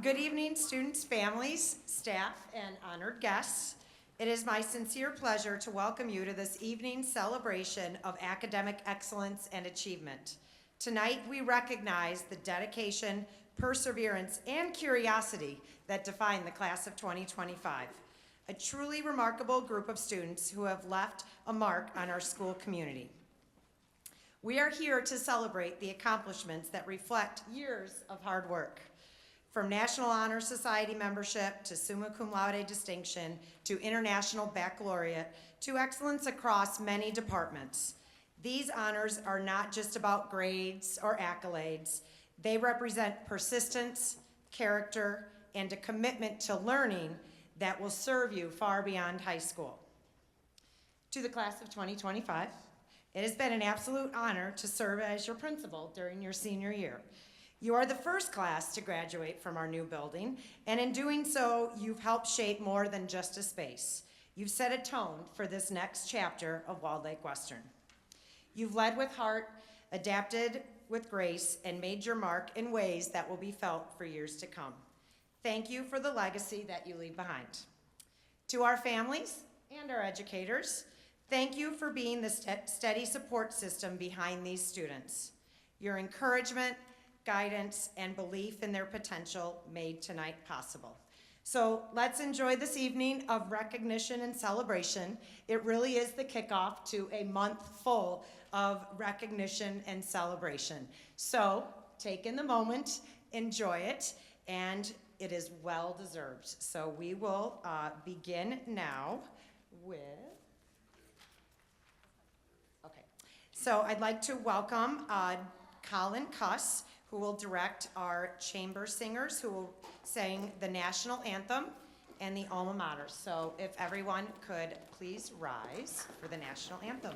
Good evening, students, families, staff, and honored guests. It is my sincere pleasure to welcome you to this evening's celebration of academic excellence and achievement. Tonight, we recognize the dedication, perseverance, and curiosity that define the class of 2025, a truly remarkable group of students who have left a mark on our school community. We are here to celebrate the accomplishments that reflect years of hard work. From National Honor Society membership to summa cum laude distinction to international baccalaureate to excellence across many departments. These honors are not just about grades or accolades. They represent persistence, character, and a commitment to learning that will serve you far beyond high school. To the class of 2025, it has been an absolute honor to serve as your principal during your senior year. You are the first class to graduate from our new building, and in doing so, you've helped shape more than just a space. You've set a tone for this next chapter of Walled Lake Western. You've led with heart, adapted with grace, and made your mark in ways that will be felt for years to come. Thank you for the legacy that you leave behind. To our families and our educators, thank you for being the steady support system behind these students. Your encouragement, guidance, and belief in their potential made tonight possible. So let's enjoy this evening of recognition and celebration. It really is the kickoff to a month full of recognition and celebration. So take in the moment, enjoy it, and it is well deserved. So we will begin now with, okay. So I'd like to welcome Colin Cuss, who will direct our chamber singers, who will sing the national anthem and the alma mater. So if everyone could please rise for the national anthem.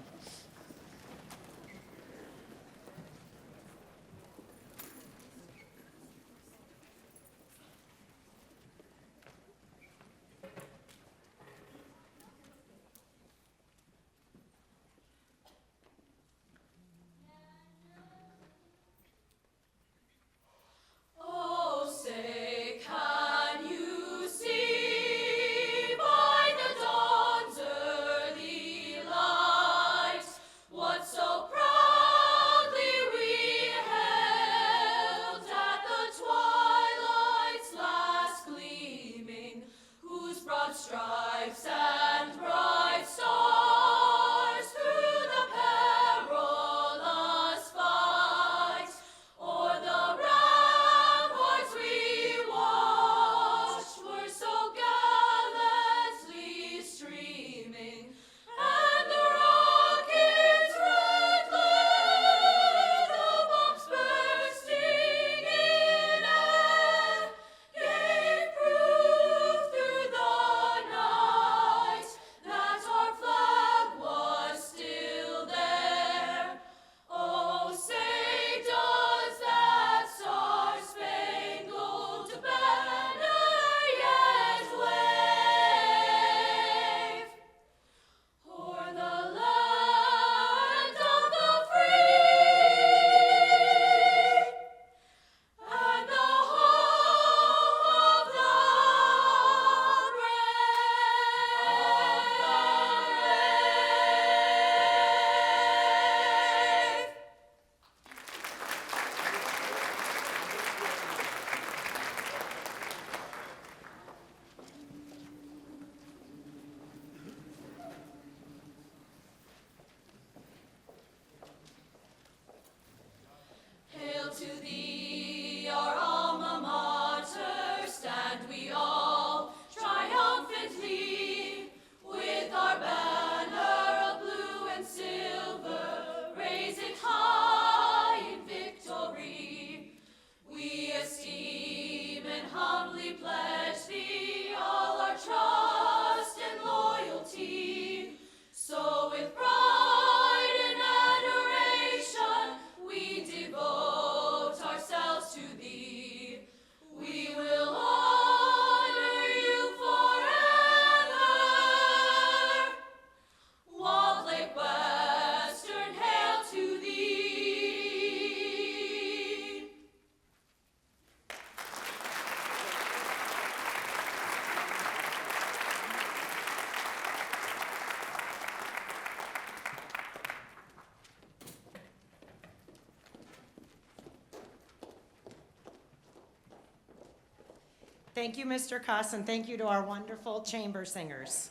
Thank you, Mr. Cuss, and thank you to our wonderful chamber singers.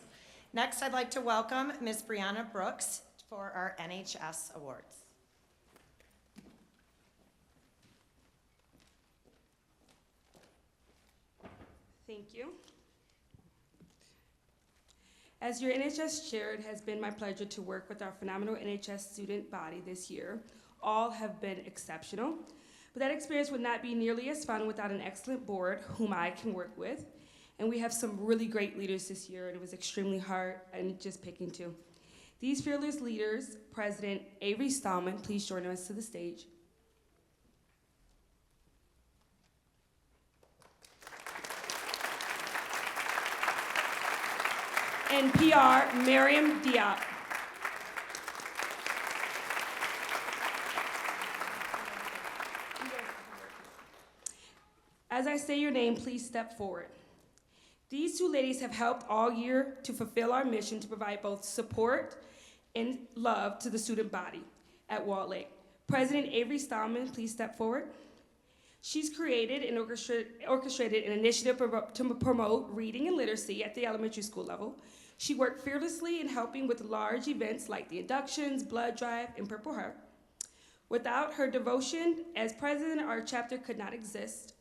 Next, I'd like to welcome Ms. Brianna Brooks for our NHS Awards. Thank you. As your NHS chair, it has been my pleasure to work with our phenomenal NHS student body this year. All have been exceptional, but that experience would not be nearly as fun without an excellent board whom I can work with. And we have some really great leaders this year, and it was extremely hard and just picking two. These fearless leaders, President Avery Stallman, please join us to the stage. And PR, Miriam Diop. As I say your name, please step forward. These two ladies have helped all year to fulfill our mission to provide both support and love to the student body at Walt Lake. President Avery Stallman, please step forward. She's created and orchestrated an initiative to promote reading and literacy at the elementary school level. She worked fearlessly in helping with large events like the inductions, blood drive, and Purple Heart. Without her devotion as president, our chapter could not exist.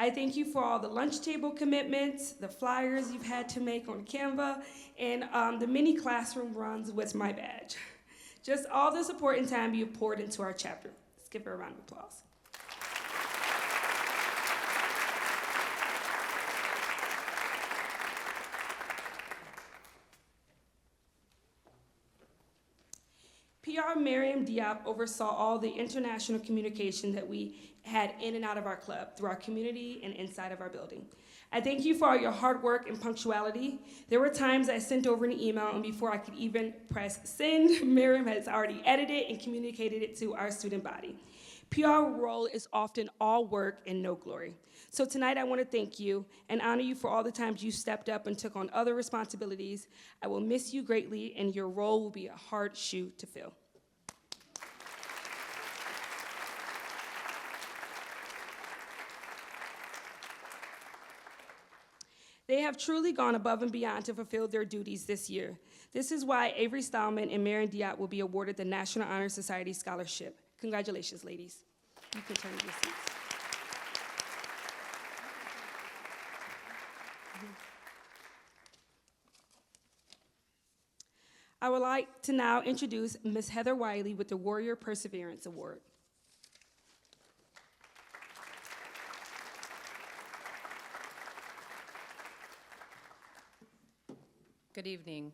I thank you for all the lunch table commitments, the flyers you've had to make on Canva, and the many classroom runs with my badge. Just all the support and time you've poured into our chapter. Let's give her a round of applause. PR Miriam Diop oversaw all the international communication that we had in and out of our club, through our community and inside of our building. I thank you for all your hard work and punctuality. There were times I sent over an email, and before I could even press send, Miriam has already edited and communicated it to our student body. PR role is often all work and no glory. So tonight I want to thank you and honor you for all the times you stepped up and took on other responsibilities. I will miss you greatly, and your role will be a hard shoe to fill. They have truly gone above and beyond to fulfill their duties this year. This is why Avery Stallman and Marion Diop will be awarded the National Honor Society Scholarship. Congratulations, ladies. You can turn to your seats. I would like to now introduce Ms. Heather Wiley with the Warrior Perseverance Award. Good evening.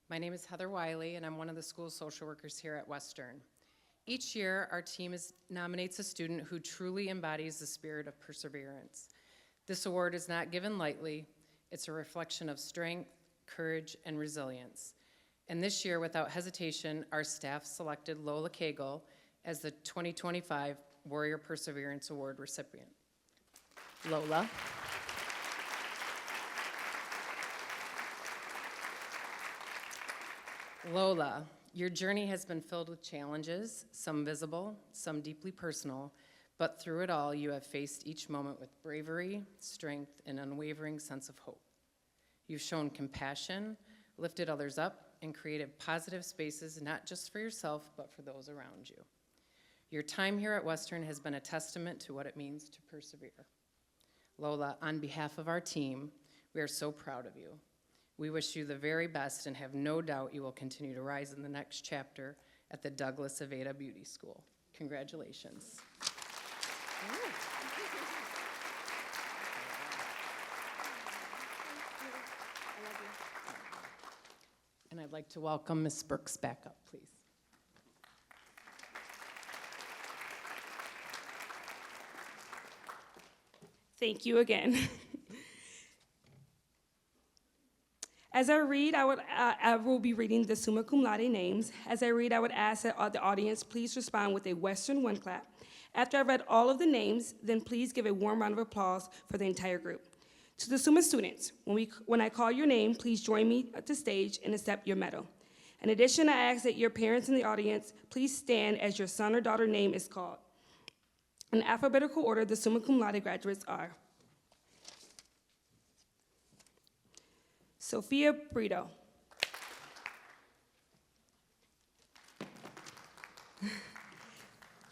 My name is Heather Wiley, and I'm one of the school social workers here at Western. Each year, our team nominates a student who truly embodies the spirit of perseverance. This award is not given lightly. It's a reflection of strength, courage, and resilience. And this year, without hesitation, our staff selected Lola Cagle as the 2025 Warrior Perseverance Award recipient. Lola. Lola, your journey has been filled with challenges, some visible, some deeply personal, but through it all, you have faced each moment with bravery, strength, and unwavering sense of hope. You've shown compassion, lifted others up, and created positive spaces, not just for yourself, but for those around you. Your time here at Western has been a testament to what it means to persevere. Lola, on behalf of our team, we are so proud of you. We wish you the very best and have no doubt you will continue to rise in the next chapter at the Douglas Aveda Beauty School. Congratulations. And I'd like to welcome Ms. Brooks back up, please. Thank you again. As I read, I will be reading the summa cum laude names. As I read, I would ask that the audience please respond with a Western one clap. After I've read all of the names, then please give a warm round of applause for the entire group. To the Summa students, when I call your name, please join me at the stage and accept your medal. In addition, I ask that your parents in the audience please stand as your son or daughter name is called. In alphabetical order, the summa cum laude graduates are Sophia Brito.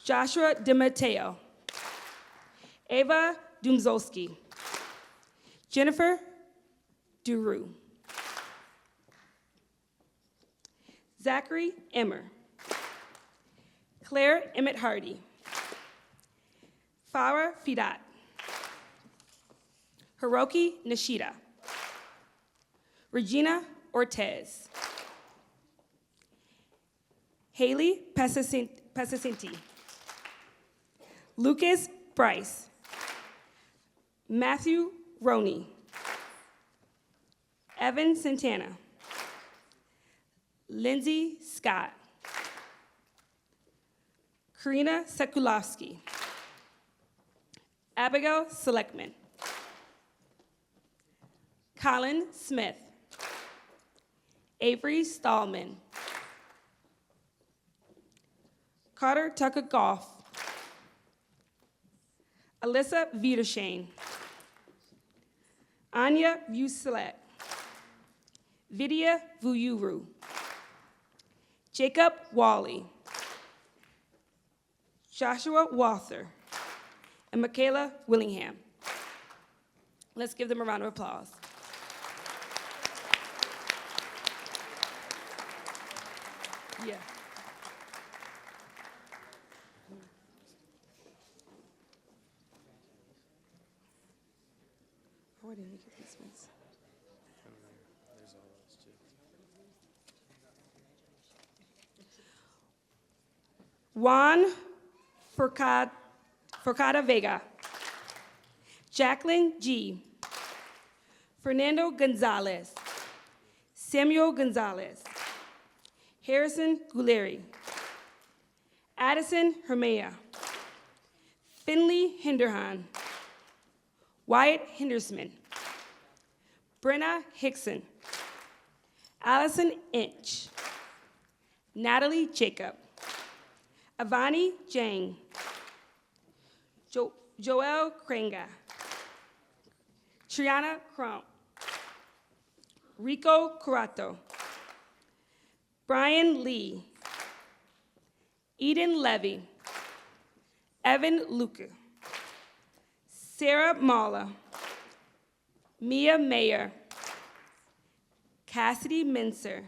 Joshua DiMatteo. Ava Dumzolski. Jennifer Duru. Zachary Emmer. Claire Emmett Hardy. Farah Fidat. Hiroki Nishida. Regina Ortez. Haley Pasacinti. Lucas Bryce. Matthew Roney. Evan Santana. Lindsay Scott. Karina Sekulovsky. Abigail Selectman. Colin Smith. Avery Stallman. Carter Tucker Goff. Alyssa Vidershane. Anya Vuselet. Vidya Vuyuru. Jacob Wally. Joshua Walther. And Michaela Willingham. Let's give them a round of applause. Yeah. Oh, I didn't make it this ones. Juan Forcada Vega. Jacqueline G. Fernando Gonzalez. Samuel Gonzalez. Harrison Guleri. Addison Hermea. Finley Hinderhan. Wyatt Hendersman. Brenna Hickson. Allison Inch. Natalie Jacob. Avani Jang. Joel Krenga. Triana Crump. Rico Curato. Brian Lee. Eden Levy. Evan Luca. Sarah Mala. Mia Mayer. Cassidy Mincer.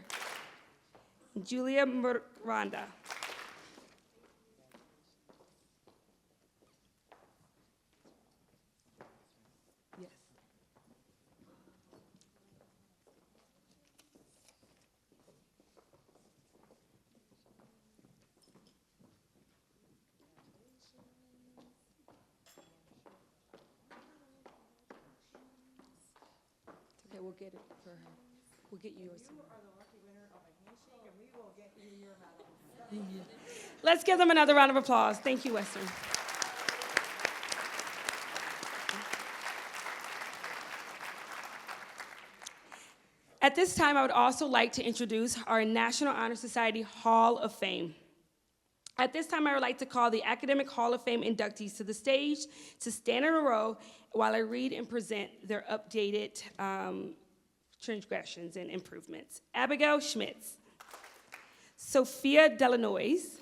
Julia Miranda. Yes. Okay, we'll get it for her. We'll get you yours. You are the lucky winner of a handshake, and we will get you your medal. Let's give them another round of applause. Thank you, Western. At this time, I would also like to introduce our National Honor Society Hall of Fame. At this time, I would like to call the Academic Hall of Fame inductees to the stage to stand in a row while I read and present their updated transgressions and improvements. Abigail Schmitz, Sophia Delanois,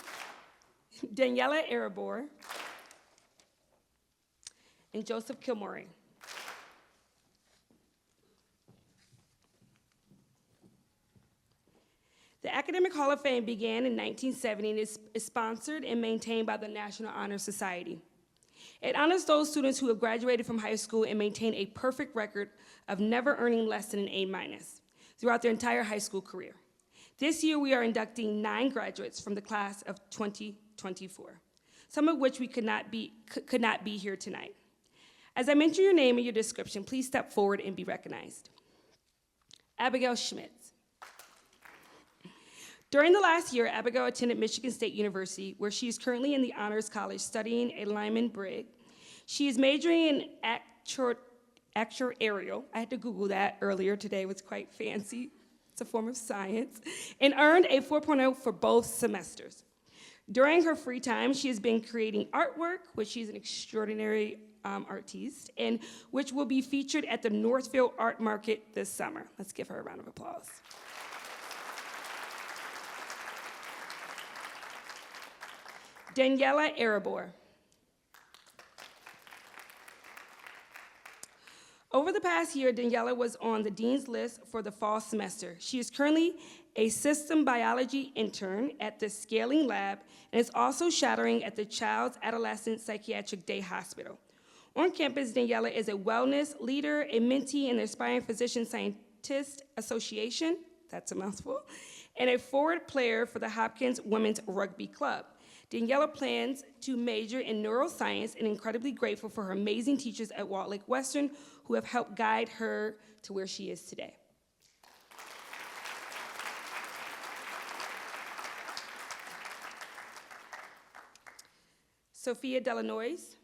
Daniela Arabor, and Joseph Kilmore. The Academic Hall of Fame began in 1970 and is sponsored and maintained by the National Honor Society. It honors those students who have graduated from high school and maintain a perfect record of never earning less than an A- throughout their entire high school career. This year, we are inducting 9 graduates from the class of 2024, some of which we could not be here tonight. As I mention your name and your description, please step forward and be recognized. Abigail Schmitz. During the last year, Abigail attended Michigan State University, where she is currently in the Honors College studying a Lyman Brig. She is majoring in actuarial. I had to Google that earlier today. It was quite fancy. It's a form of science. And earned a 4.0 for both semesters. During her free time, she has been creating artwork, which she's an extraordinary artiste, and which will be featured at the Northfield Art Market this summer. Let's give her a round of applause. Daniela Arabor. Over the past year, Daniela was on the dean's list for the fall semester. She is currently a system biology intern at the Scaling Lab and is also shadowing at the Child's Adolescent Psychiatric Day Hospital. On campus, Daniela is a wellness leader, a mentee in the Aspiring Physician Scientist Association, that's a mouthful, and a forward player for the Hopkins Women's Rugby Club. Daniela plans to major in neuroscience and incredibly grateful for her amazing teachers at Walt Lake Western who have helped guide her to where she is today. Sophia Delanois.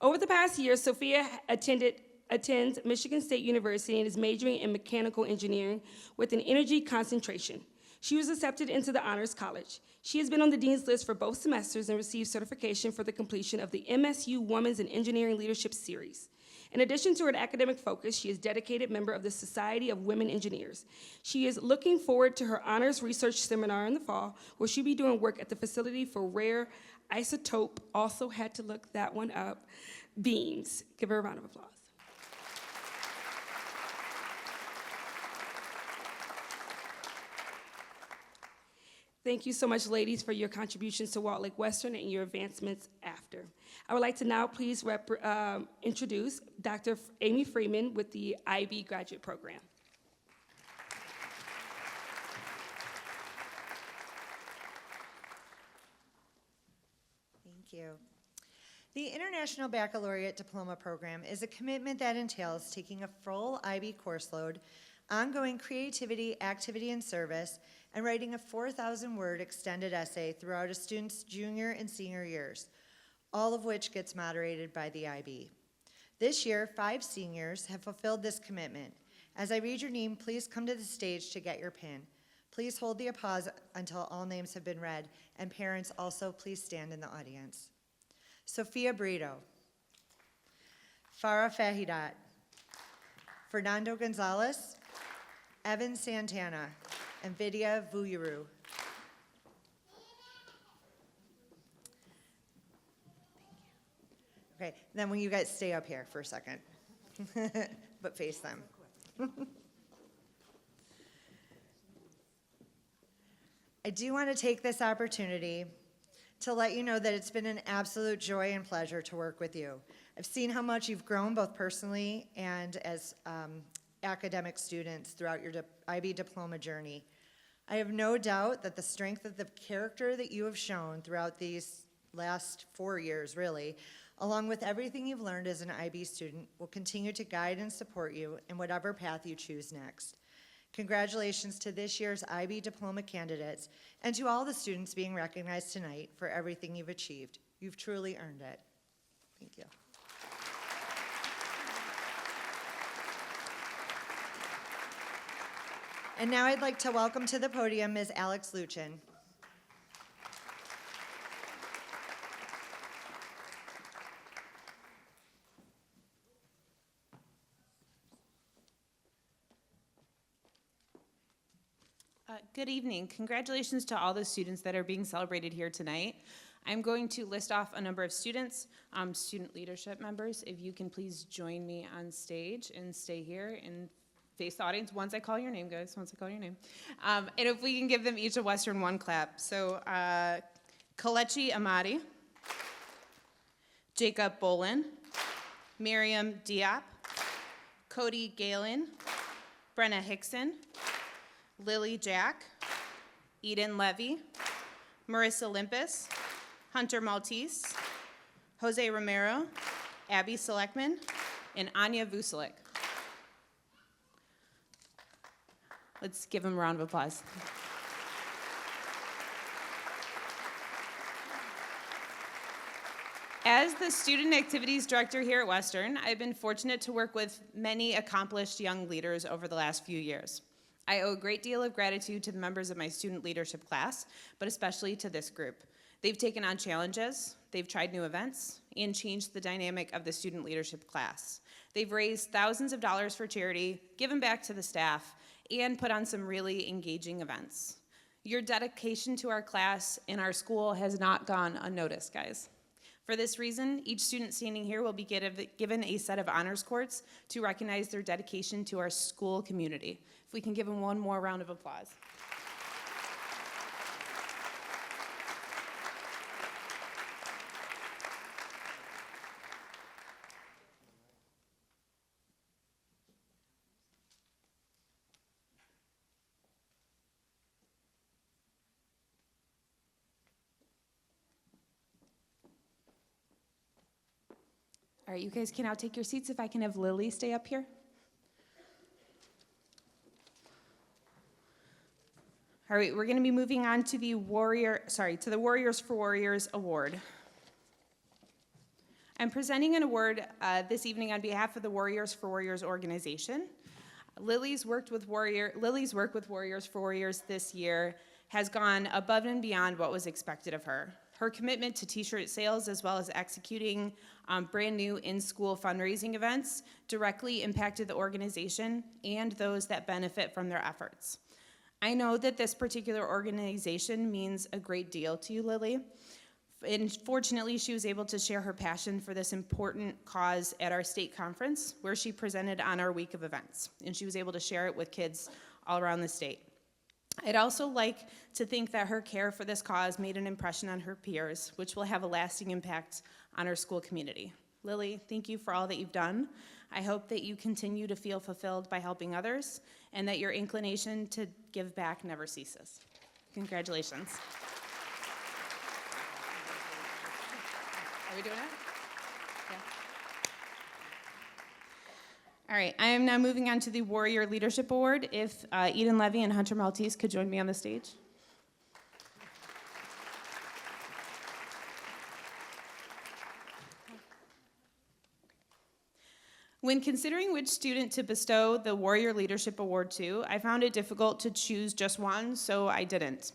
Over the past year, Sophia attends Michigan State University and is majoring in mechanical engineering with an energy concentration. She was accepted into the Honors College. She has been on the dean's list for both semesters and received certification for the completion of the MSU Women's in Engineering Leadership Series. In addition to her academic focus, she is a dedicated member of the Society of Women Engineers. She is looking forward to her honors research seminar in the fall, where she'll be doing work at the Facility for Rare Isotope, also had to look that one up, beams. Give her a round of applause. Thank you so much, ladies, for your contributions to Walt Lake Western and your advancements after. I would like to now please introduce Dr. Amy Freeman with the IB Graduate Program. Thank you. The International Baccalaureate Diploma Program is a commitment that entails taking a full IB course load, ongoing creativity, activity, and service, and writing a 4,000-word extended essay throughout a student's junior and senior years, all of which gets moderated by the IB. This year, 5 seniors have fulfilled this commitment. As I read your name, please come to the stage to get your pin. Please hold the applause until all names have been read, and parents also please stand in the audience. Sophia Brito, Farah Fahidat, Fernando Gonzalez, Evan Santana, and Vidya Vuyuru. Okay, then when you guys stay up here for a second, but face them. I do want to take this opportunity to let you know that it's been an absolute joy and pleasure to work with you. I've seen how much you've grown both personally and as academic students throughout your IB diploma journey. I have no doubt that the strength of the character that you have shown throughout these last 4 years, really, along with everything you've learned as an IB student, will continue to guide and support you in whatever path you choose next. Congratulations to this year's IB diploma candidates and to all the students being recognized tonight for everything you've achieved. You've truly earned it. Thank you. And now I'd like to welcome to the podium Ms. Alex Luchin. Good evening. Congratulations to all the students that are being celebrated here tonight. I'm going to list off a number of students, student leadership members. If you can please join me on stage and stay here and face the audience once I call your name, guys, once I call your name. And if we can give them each a Western one clap. So Kalechi Amadi, Jacob Bolin, Miriam Diop, Cody Galen, Brenna Hickson, Lily Jack, Eden Levy, Marissa Limpus, Hunter Maltese, Jose Romero, Abby Selectman, and Anya Vucelik. Let's give them a round of applause. As the Student Activities Director here at Western, I've been fortunate to work with many accomplished young leaders over the last few years. I owe a great deal of gratitude to the members of my student leadership class, but especially to this group. They've taken on challenges, they've tried new events, and changed the dynamic of the student leadership class. They've raised thousands of dollars for charity, given back to the staff, and put on some really engaging events. Your dedication to our class and our school has not gone unnoticed, guys. For this reason, each student standing here will be given a set of honors cords to recognize their dedication to our school community. If we can give them one more round of applause. All right, you guys can now take your seats. If I can have Lily stay up here. All right, we're going to be moving on to the Warriors for Warriors Award. I'm presenting an award this evening on behalf of the Warriors for Warriors organization. Lily's work with Warriors for Warriors this year has gone above and beyond what was expected of her. Her commitment to t-shirt sales, as well as executing brand new in-school fundraising events, directly impacted the organization and those that benefit from their efforts. I know that this particular organization means a great deal to you, Lily. And fortunately, she was able to share her passion for this important cause at our state conference, where she presented on our week of events. And she was able to share it with kids all around the state. I'd also like to think that her care for this cause made an impression on her peers, which will have a lasting impact on our school community. Lily, thank you for all that you've done. I hope that you continue to feel fulfilled by helping others, and that your inclination to give back never ceases. Congratulations. Are we doing it? Yeah. All right, I am now moving on to the Warrior Leadership Award. If Eden Levy and Hunter Maltese could join me on the stage. When considering which student to bestow the Warrior Leadership Award to, I found it difficult to choose just one, so I didn't.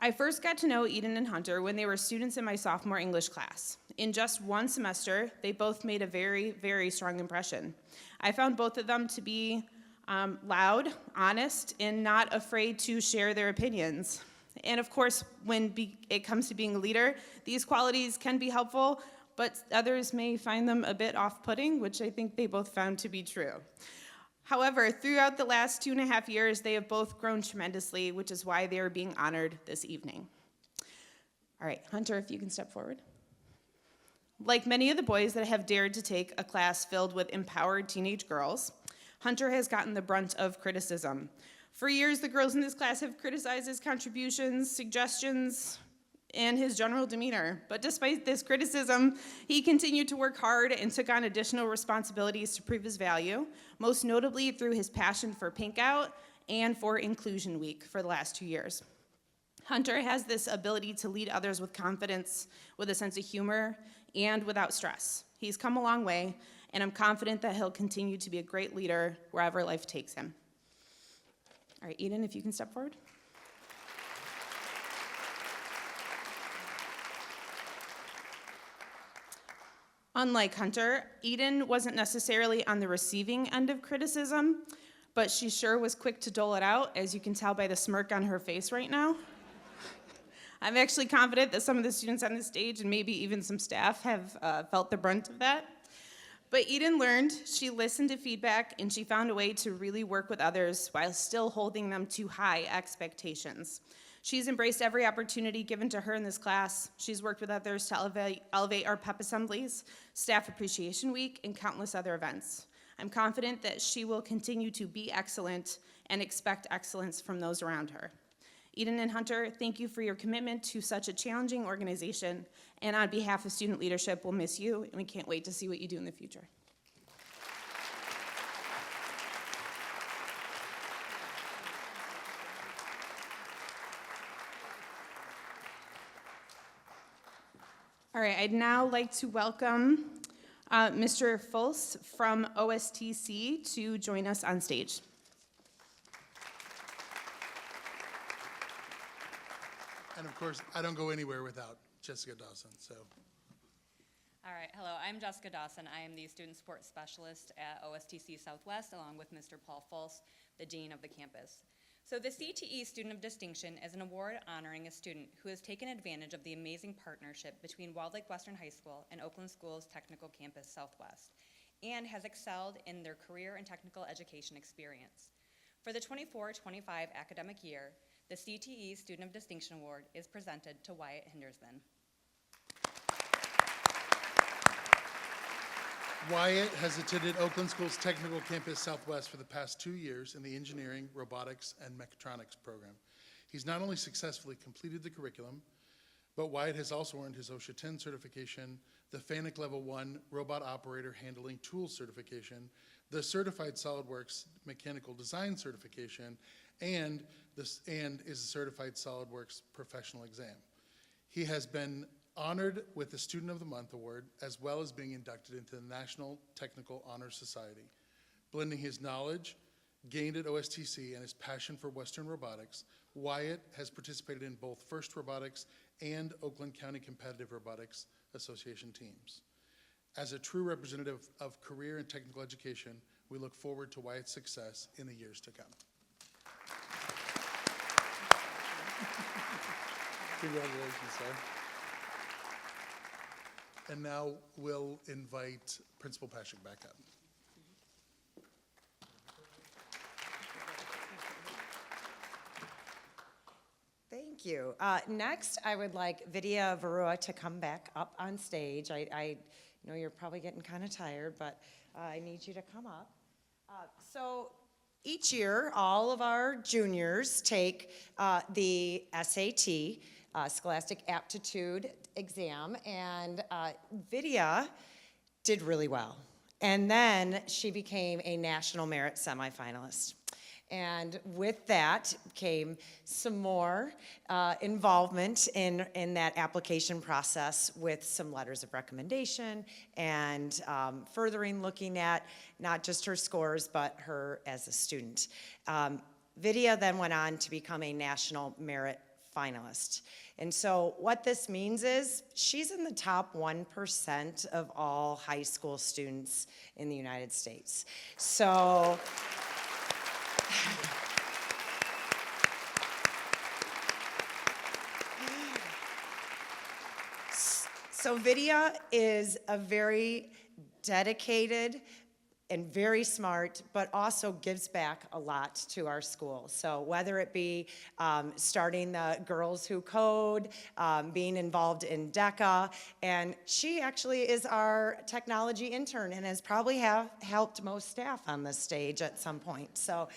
I first got to know Eden and Hunter when they were students in my sophomore English class. In just one semester, they both made a very, very strong impression. I found both of them to be loud, honest, and not afraid to share their opinions. And of course, when it comes to being a leader, these qualities can be helpful, but others may find them a bit off-putting, which I think they both found to be true. However, throughout the last 2.5 years, they have both grown tremendously, which is why they are being honored this evening. All right, Hunter, if you can step forward. Like many of the boys that have dared to take a class filled with empowered teenage girls, Hunter has gotten the brunt of criticism. For years, the girls in this class have criticized his contributions, suggestions, and his general demeanor. But despite this criticism, he continued to work hard and took on additional responsibilities to prove his value, most notably through his passion for Pink Out and for Inclusion Week for the last 2 years. Hunter has this ability to lead others with confidence, with a sense of humor, and without stress. He's come a long way, and I'm confident that he'll continue to be a great leader wherever life takes him. All right, Eden, if you can step forward. Unlike Hunter, Eden wasn't necessarily on the receiving end of criticism, but she sure was quick to dole it out, as you can tell by the smirk on her face right now. I'm actually confident that some of the students on the stage, and maybe even some staff, have felt the brunt of that. But Eden learned, she listened to feedback, and she found a way to really work with others while still holding them to high expectations. She's embraced every opportunity given to her in this class. She's worked with others to elevate our pep assemblies, Staff Appreciation Week, and countless other events. I'm confident that she will continue to be excellent and expect excellence from those around her. Eden and Hunter, thank you for your commitment to such a challenging organization, and on behalf of student leadership, we'll miss you, and we can't wait to see what you do in the future. All right, I'd now like to welcome Mr. Fulse from OSTC to join us on stage. And of course, I don't go anywhere without Jessica Dawson, so. All right, hello, I'm Jessica Dawson. I am the Student Support Specialist at OSTC Southwest, along with Mr. Paul Fulse, the Dean of the campus. So the CTE Student of Distinction is an award honoring a student who has taken advantage of the amazing partnership between Walled Lake Western High School and Oakland Schools Technical Campus Southwest, and has excelled in their career and technical education experience. For the 24-25 academic year, the CTE Student of Distinction Award is presented to Wyatt Hendersman. Wyatt has attended Oakland Schools Technical Campus Southwest for the past 2 years in the Engineering, Robotics, and Mechatronics program. He's not only successfully completed the curriculum, but Wyatt has also earned his OSHA 10 certification, the FANUC Level 1 Robot Operator Handling Tools certification, the Certified SolidWorks Mechanical Design certification, and is a Certified SolidWorks Professional exam. He has been honored with the Student of the Month Award, as well as being inducted into the National Technical Honor Society. Blending his knowledge gained at OSTC and his passion for Western robotics, Wyatt has participated in both FIRST Robotics and Oakland County Competitive Robotics Association teams. As a true representative of career and technical education, we look forward to Wyatt's success in the years to come. Congratulations, sir. And now we'll invite Principal Paschik back up. Thank you. Next, I would like Vidya Varua to come back up on stage. I know you're probably getting kind of tired, but I need you to come up. So each year, all of our juniors take the SAT, Scholastic Aptitude exam, and Vidya did really well. And then she became a National Merit semifinalist. And with that came some more involvement in that application process with some letters of recommendation and furthering looking at not just her scores, but her as a student. Vidya then went on to become a National Merit finalist. And so what this means is she's in the top 1% of all high school students in the United States. So Vidya is a very dedicated and very smart, but also gives back a lot to our school. So whether it be starting the Girls Who Code, being involved in DECA, and she actually is our technology intern and has probably helped most staff on this stage at some point. So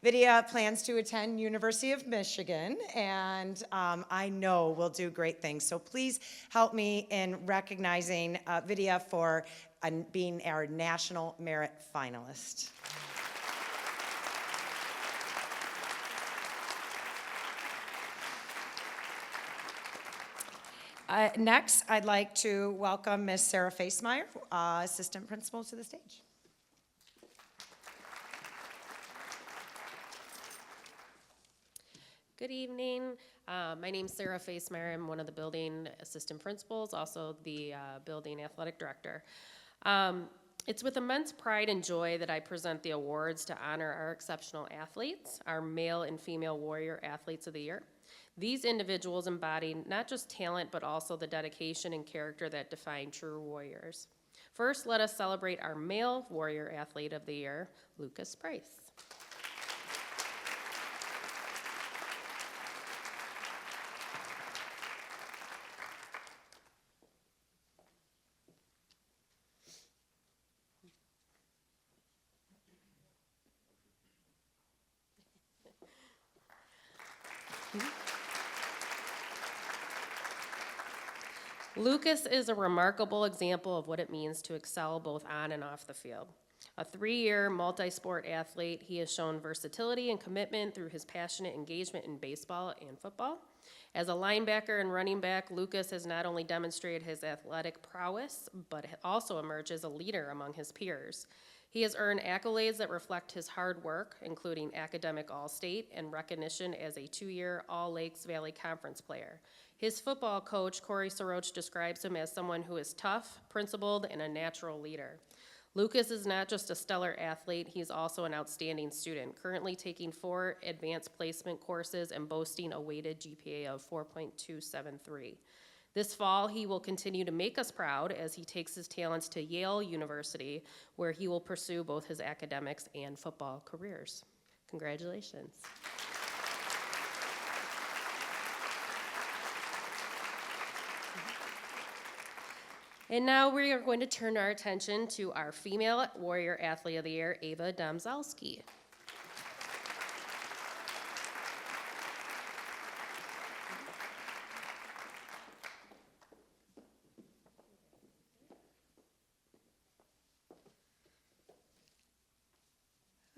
Vidya plans to attend University of Michigan, and I know will do great things. So please help me in recognizing Vidya for being our National Merit finalist. Next, I'd like to welcome Ms. Sarah Facemeyer, Assistant Principal, to the stage. Good evening. My name's Sarah Facemeyer. I'm one of the building assistant principals, also the building athletic director. It's with immense pride and joy that I present the awards to honor our exceptional athletes, our male and female warrior athletes of the year. These individuals embody not just talent, but also the dedication and character that define true warriors. First, let us celebrate our male warrior athlete of the year, Lucas Price. Lucas is a remarkable example of what it means to excel both on and off the field. A 3-year multi-sport athlete, he has shown versatility and commitment through his passionate engagement in baseball and football. As a linebacker and running back, Lucas has not only demonstrated his athletic prowess, but also emerged as a leader among his peers. He has earned accolades that reflect his hard work, including academic All-State and recognition as a 2-year All-Lakes Valley Conference player. His football coach, Corey Soroch, describes him as someone who is tough, principled, and a natural leader. Lucas is not just a stellar athlete, he's also an outstanding student, currently taking 4 advanced placement courses and boasting a weighted GPA of 4.273. This fall, he will continue to make us proud as he takes his talents to Yale University, where he will pursue both his academics and football careers. Congratulations. And now we are going to turn our attention to our female Warrior Athlete of the Year, Ava Domzalski.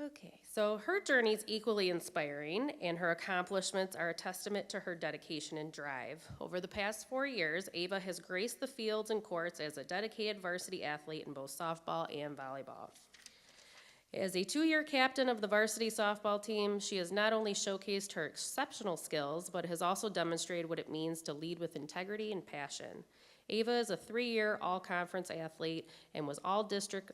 Okay, so her journey is equally inspiring, and her accomplishments are a testament to her dedication and drive. Over the past 4 years, Ava has graced the fields and courts as a dedicated varsity athlete in both softball and volleyball. As a 2-year captain of the varsity softball team, she has not only showcased her exceptional skills, but has also demonstrated what it means to lead with integrity and passion. Ava is a 3-year all-conference athlete and was all-district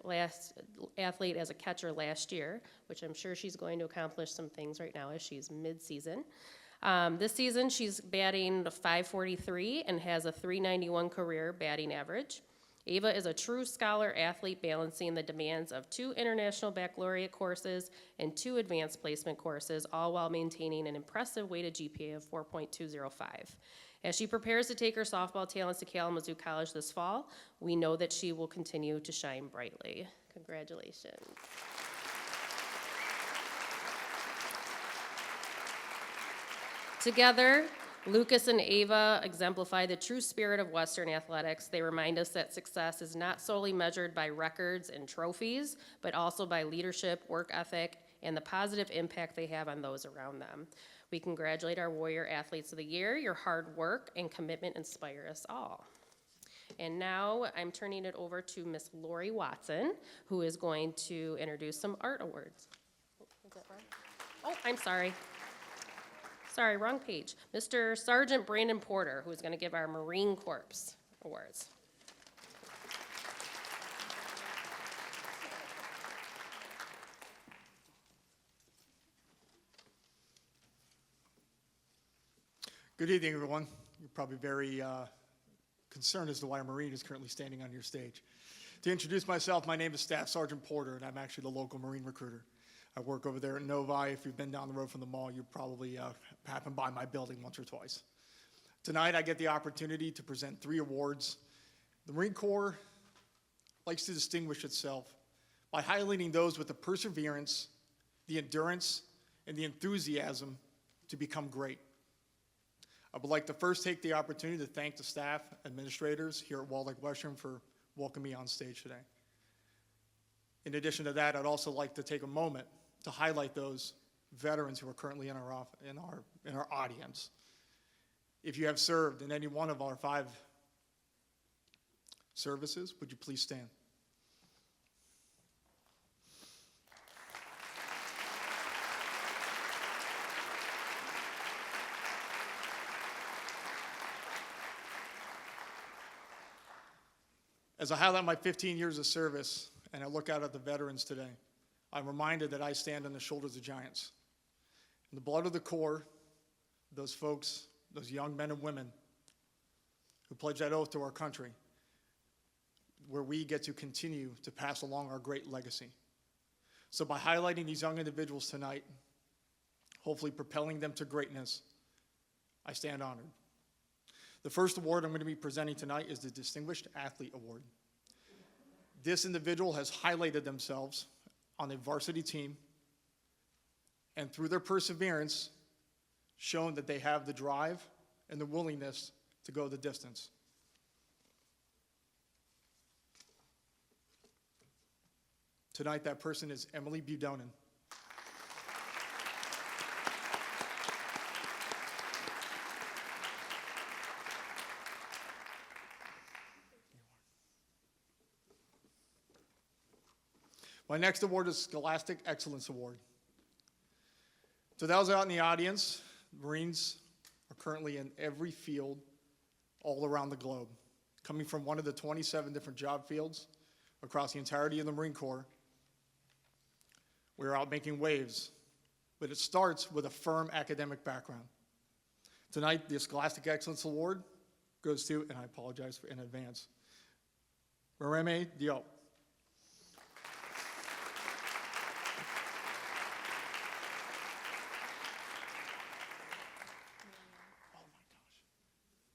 athlete as a catcher last year, which I'm sure she's going to accomplish some things right now as she's mid-season. This season, she's batting .543 and has a .391 career batting average. Ava is a true scholar athlete balancing the demands of 2 international baccalaureate courses and 2 advanced placement courses, all while maintaining an impressive weighted GPA of 4.205. As she prepares to take her softball talents to Kalamazoo College this fall, we know that she will continue to shine brightly. Congratulations. Together, Lucas and Ava exemplify the true spirit of Western athletics. They remind us that success is not solely measured by records and trophies, but also by leadership, work ethic, and the positive impact they have on those around them. We congratulate our Warrior Athletes of the Year. Your hard work and commitment inspire us all. And now I'm turning it over to Miss Lori Watson, who is going to introduce some art awards. Is that wrong? Oh, I'm sorry. Sorry, wrong page. Mr. Sergeant Brandon Porter, who is going to give our Marine Corps awards. Good evening, everyone. You're probably very concerned as to why a Marine is currently standing on your stage. To introduce myself, my name is Staff Sergeant Porter, and I'm actually the local Marine recruiter. I work over there at Novi. If you've been down the road from the mall, you probably happened by my building once or twice. Tonight, I get the opportunity to present 3 awards. The Marine Corps likes to distinguish itself by highlighting those with the perseverance, the endurance, and the enthusiasm to become great. I would like to first take the opportunity to thank the staff, administrators here at Walled Lake Western for welcoming me on stage today. In addition to that, I'd also like to take a moment to highlight those veterans who are currently in our audience. If you have served in any one of our 5 services, would you please stand? As I highlight my 15 years of service and I look out at the veterans today, I'm reminded that I stand on the shoulders of giants. In the blood of the Corps, those folks, those young men and women who pledge that oath to our country, where we get to continue to pass along our great legacy. So by highlighting these young individuals tonight, hopefully propelling them to greatness, I stand honored. The first award I'm going to be presenting tonight is the Distinguished Athlete Award. This individual has highlighted themselves on a varsity team and through their perseverance shown that they have the drive and the willingness to go the distance. Tonight, that person is Emily Budonin. My next award is Scholastic Excellence Award. To those out in the audience, Marines are currently in every field all around the globe. Coming from one of the 27 different job fields across the entirety of the Marine Corps, we're out making waves, but it starts with a firm academic background. Tonight, the Scholastic Excellence Award goes to, and I apologize in advance, Mareme Diop.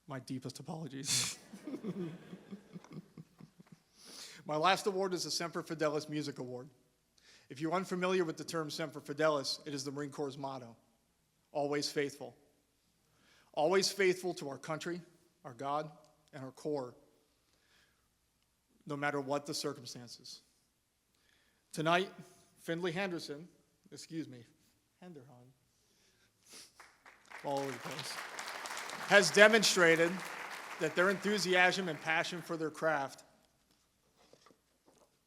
My deepest apologies. My last award is the Semper Fidelis Music Award. If you're unfamiliar with the term Semper Fidelis, it is the Marine Corps' motto, always faithful. Always faithful to our country, our God, and our Corps, no matter what the circumstances. Tonight, Findlay Henderson, Henderson, all over the place, has demonstrated that their enthusiasm and passion for their craft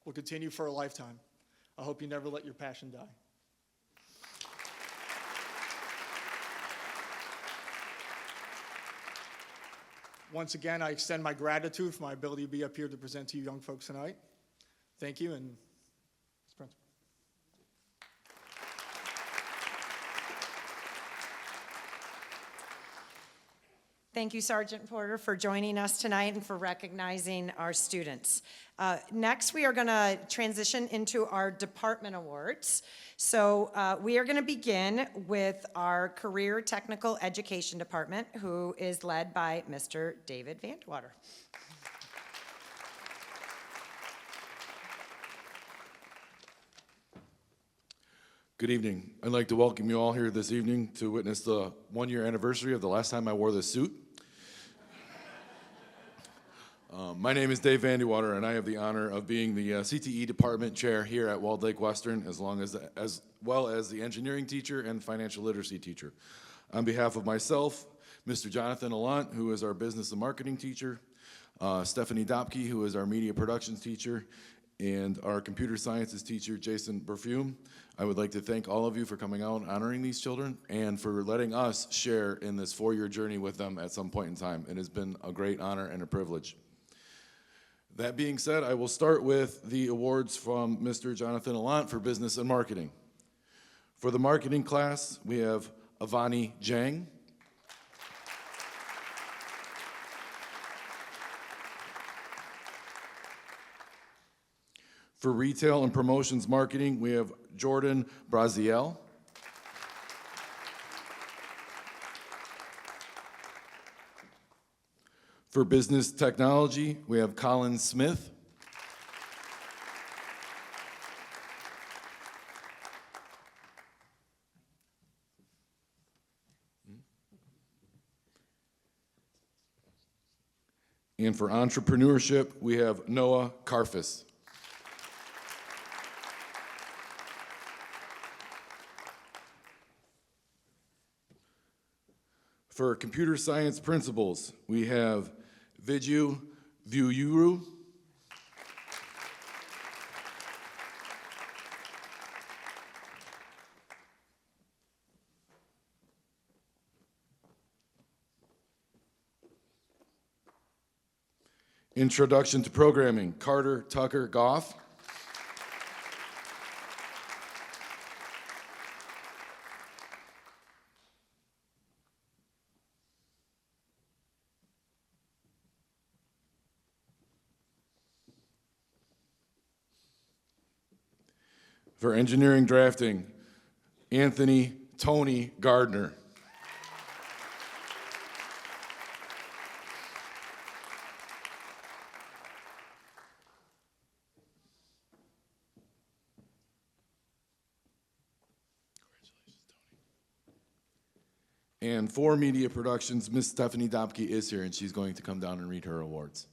will continue for a lifetime. I hope you never let your passion die. Once again, I extend my gratitude for my ability to be up here to present to you young folks tonight. Thank you, and Mr. Principal. Thank you, Sergeant Porter, for joining us tonight and for recognizing our students. Next, we are going to transition into our department awards. So we are going to begin with our Career Technical Education Department, who is led by Mr. David Vandewater. Good evening. I'd like to welcome you all here this evening to witness the one-year anniversary of the last time I wore this suit. My name is Dave Vandewater, and I have the honor of being the CTE department chair here at Walled Lake Western, as well as the engineering teacher and financial literacy teacher. On behalf of myself, Mr. Jonathan Allant, who is our business and marketing teacher, Stephanie Dopke, who is our media productions teacher, and our computer sciences teacher, Jason Berfume, I would like to thank all of you for coming out and honoring these children and for letting us share in this 4-year journey with them at some point in time. It has been a great honor and a privilege. That being said, I will start with the awards from Mr. Jonathan Allant for business and marketing. For the marketing class, we have Avani Jang. For retail and promotions marketing, we have Jordan Braziel. For business technology, we have Colin Smith. And for entrepreneurship, we have Noah Karfus. For computer science principles, we have Viju Vyuyuru. Introduction to Programming, Carter Tucker Goff. For engineering drafting, Anthony Tony Gardner. And for media productions, Miss Stephanie Dopke is here, and she's going to come down and read her awards.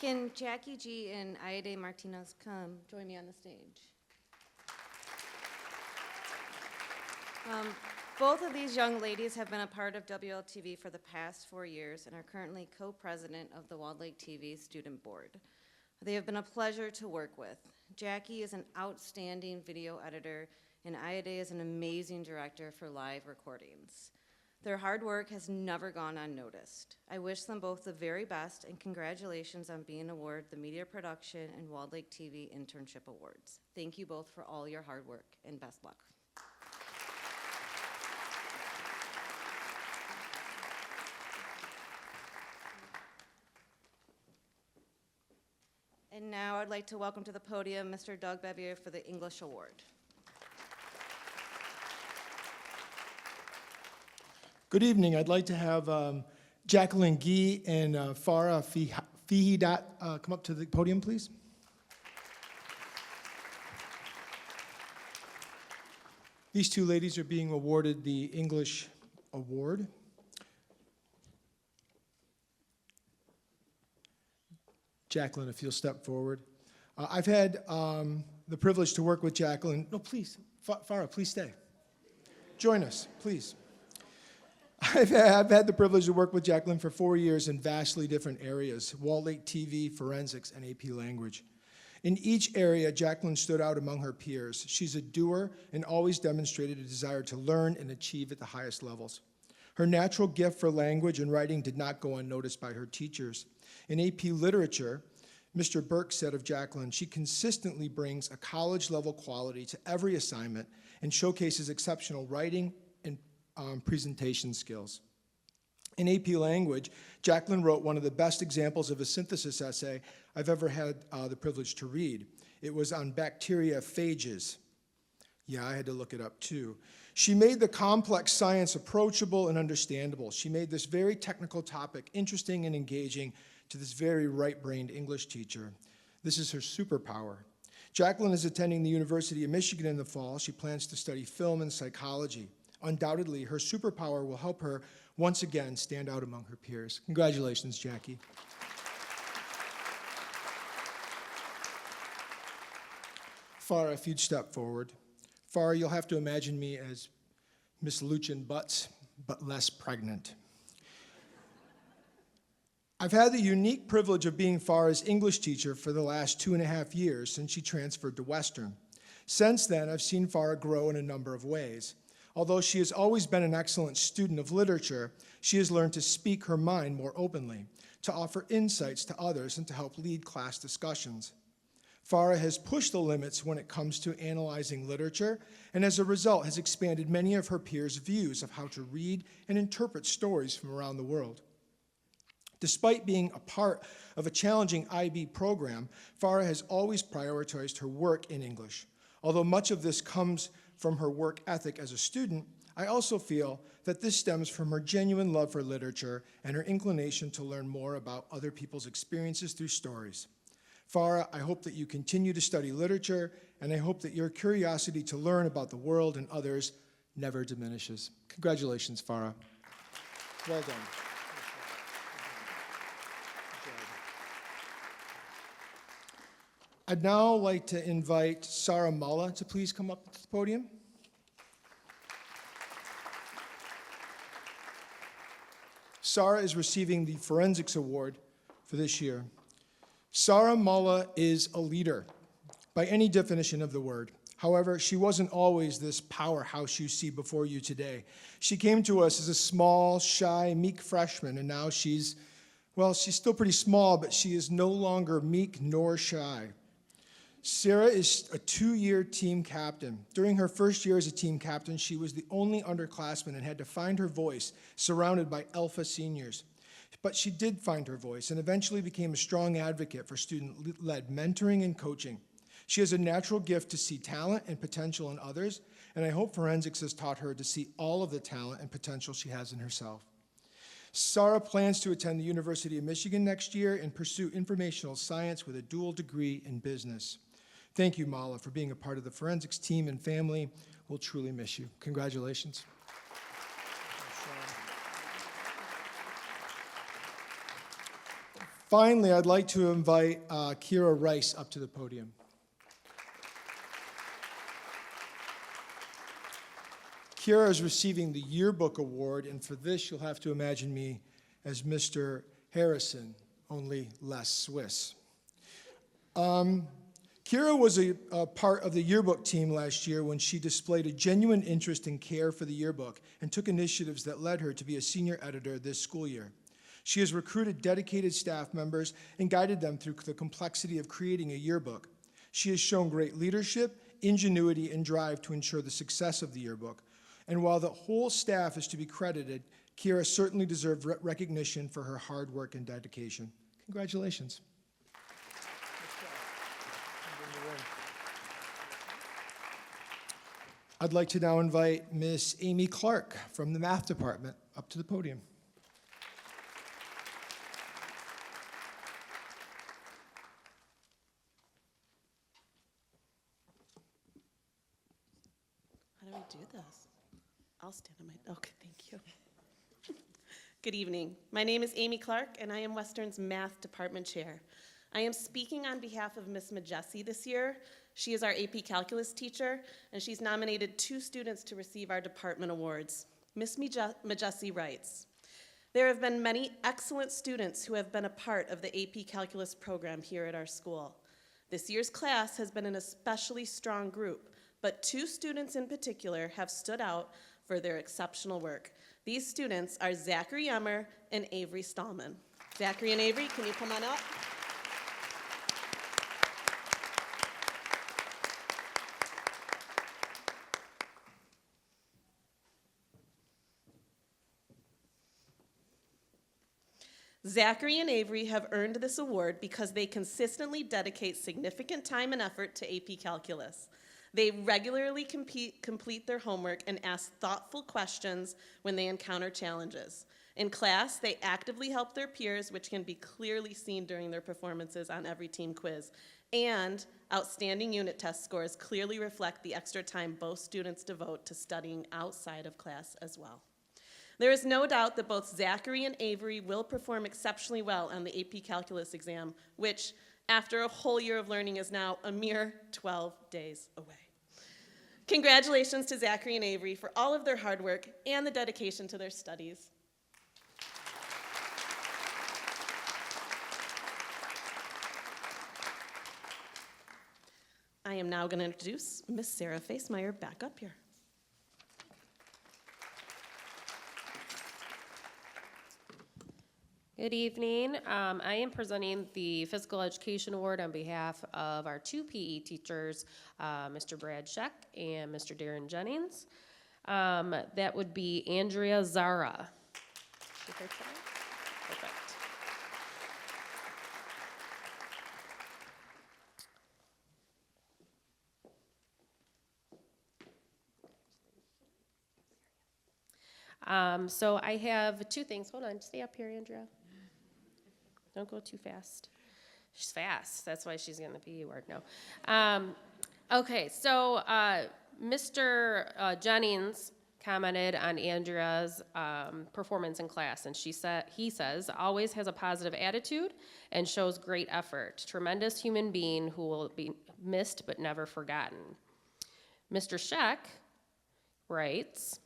Can Jackie G and Aide Martinez come join me on the stage? Both of these young ladies have been a part of WLTV for the past 4 years and are currently co-president of the Walled Lake TV Student Board. They have been a pleasure to work with. Jackie is an outstanding video editor, and Ayade is an amazing director for live recordings. Their hard work has never gone unnoticed. I wish them both the very best, and congratulations on being awarded the Media Production and Walled Lake TV Internship Awards. Thank you both for all your hard work, and best luck. And now I'd like to welcome to the podium Mr. Doug Bevier for the English Award. Good evening. I'd like to have Jacqueline Gee and Farah Fihidat come up to the podium, please. These two ladies are being awarded the English Award. Jacqueline, if you'll step forward. I've had the privilege to work with Jacqueline. No, please, Farah, please stay. Join us, please. I've had the privilege to work with Jacqueline for 4 years in vastly different areas: Walled Lake TV, forensics, and AP language. In each area, Jacqueline stood out among her peers. She's a doer and always demonstrated a desire to learn and achieve at the highest levels. Her natural gift for language and writing did not go unnoticed by her teachers. In AP Literature, Mr. Burke said of Jacqueline, she consistently brings a college-level quality to every assignment and showcases exceptional writing and presentation skills. In AP Language, Jacqueline wrote one of the best examples of a synthesis essay I've ever had the privilege to read. It was on bacteriophages. Yeah, I had to look it up too. She made the complex science approachable and understandable. She made this very technical topic interesting and engaging to this very right-brained English teacher. This is her superpower. Jacqueline is attending the University of Michigan in the fall. She plans to study film and psychology. Undoubtedly, her superpower will help her once again stand out among her peers. Congratulations, Jackie. Farah, if you'd step forward. Farah, you'll have to imagine me as Miss Lucien Butts, but less pregnant. I've had the unique privilege of being Farah's English teacher for the last 2.5 years since she transferred to Western. Since then, I've seen Farah grow in a number of ways. Although she has always been an excellent student of literature, she has learned to speak her mind more openly, to offer insights to others, and to help lead class discussions. Farah has pushed the limits when it comes to analyzing literature, and as a result has expanded many of her peers' views of how to read and interpret stories from around the world. Despite being a part of a challenging IB program, Farah has always prioritized her work in English. Although much of this comes from her work ethic as a student, I also feel that this stems from her genuine love for literature and her inclination to learn more about other people's experiences through stories. Farah, I hope that you continue to study literature, and I hope that your curiosity to learn about the world and others never diminishes. Congratulations, Farah. Well done. I'd now like to invite Sarah Mulla to please come up to the podium. Sarah is receiving the Forensics Award for this year. Sarah Mulla is a leader by any definition of the word. However, she wasn't always this powerhouse you see before you today. She came to us as a small, shy, meek freshman, and now she's still pretty small, but she is no longer meek nor shy. Sarah is a 2-year team captain. During her first year as a team captain, she was the only underclassman and had to find her voice surrounded by alpha seniors. But she did find her voice and eventually became a strong advocate for student-led mentoring and coaching. She has a natural gift to see talent and potential in others, and I hope forensics has taught her to see all of the talent and potential she has in herself. Sarah plans to attend the University of Michigan next year and pursue informational science with a dual degree in business. Thank you, Mala, for being a part of the forensics team and family. We'll truly miss you. Congratulations. Finally, I'd like to invite Kira Rice up to the podium. Kiara is receiving the Yearbook Award, and for this, you'll have to imagine me as Mr. Harrison, only less Swiss. Kiara was a part of the yearbook team last year when she displayed a genuine interest and care for the yearbook and took initiatives that led her to be a senior editor this school year. She has recruited dedicated staff members and guided them through the complexity of creating a yearbook. She has shown great leadership, ingenuity, and drive to ensure the success of the yearbook. And while the whole staff is to be credited, Kiara certainly deserves recognition for her hard work and dedication. Congratulations. I'd like to now invite Miss Amy Clark from the math department up to the podium. How do we do this? I'll stand on my, okay, thank you. Good evening. My name is Amy Clark, and I am Western's Math Department Chair. I am speaking on behalf of Ms. Majessi this year. She is our AP Calculus teacher, and she's nominated 2 students to receive our department awards. Ms. Majessi writes, "There have been many excellent students who have been a part of the AP Calculus program here at our school. This year's class has been an especially strong group, but 2 students in particular have stood out for their exceptional work. These students are Zachary Emmer and Avery Stallman. Zachary and Avery, can you come on up? Zachary and Avery have earned this award because they consistently dedicate significant time and effort to AP Calculus. They regularly complete their homework and ask thoughtful questions when they encounter challenges. In class, they actively help their peers, which can be clearly seen during their performances on every team quiz. And outstanding unit test scores clearly reflect the extra time both students devote to studying outside of class as well. There is no doubt that both Zachary and Avery will perform exceptionally well on the AP Calculus exam, which, after a whole year of learning, is now a mere 12 days away. Congratulations to Zachary and Avery for all of their hard work and the dedication to their studies. I am now going to introduce Miss Sarah Facemeyer back up here. Good evening. I am presenting the Physical Education Award on behalf of our 2 PE teachers, Mr. Brad Scheck and Mr. Darren Jennings. That would be Andrea Zara. Perfect. So I have 2 things. Hold on, stay up here, Andrea. Don't go too fast. She's fast. That's why she's getting the PE award. No. Okay, so Mr. Jennings commented on Andrea's performance in class, and he says, always has a positive attitude and shows great effort. Tremendous human being who will be missed but never forgotten. Mr. Scheck writes,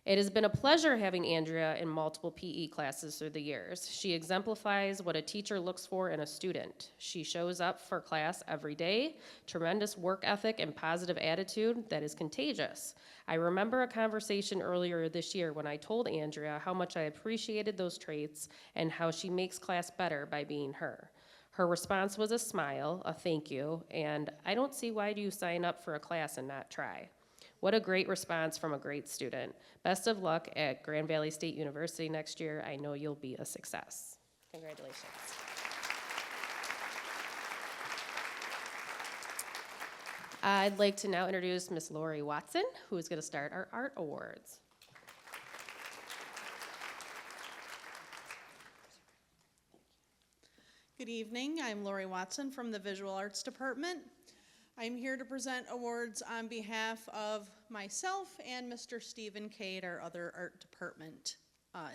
it has been a pleasure having Andrea in multiple PE classes through the years. She exemplifies what a teacher looks for in a student. She shows up for class every day, tremendous work ethic and positive attitude that is contagious. I remember a conversation earlier this year when I told Andrea how much I appreciated those traits and how she makes class better by being her. Her response was a smile, a thank you, and I don't see why do you sign up for a class and not try. What a great response from a great student. Best of luck at Grand Valley State University next year. I know you'll be a success. Congratulations. I'd like to now introduce Miss Lori Watson, who is going to start our art awards. Good evening. I'm Lori Watson from the Visual Arts Department. I'm here to present awards on behalf of myself and Mr. Stephen Cade, our other art department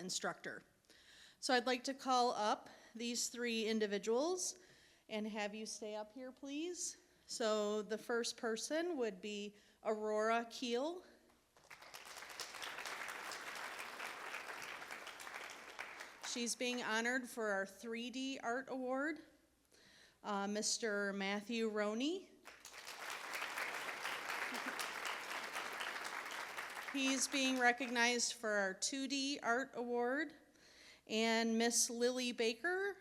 instructor. So I'd like to call up these 3 individuals and have you stay up here, please. So the first person would be Aurora Keel. She's being honored for our 3D Art Award. Mr. Matthew Roney. He's being recognized for our 2D Art Award. And Miss Lily Baker.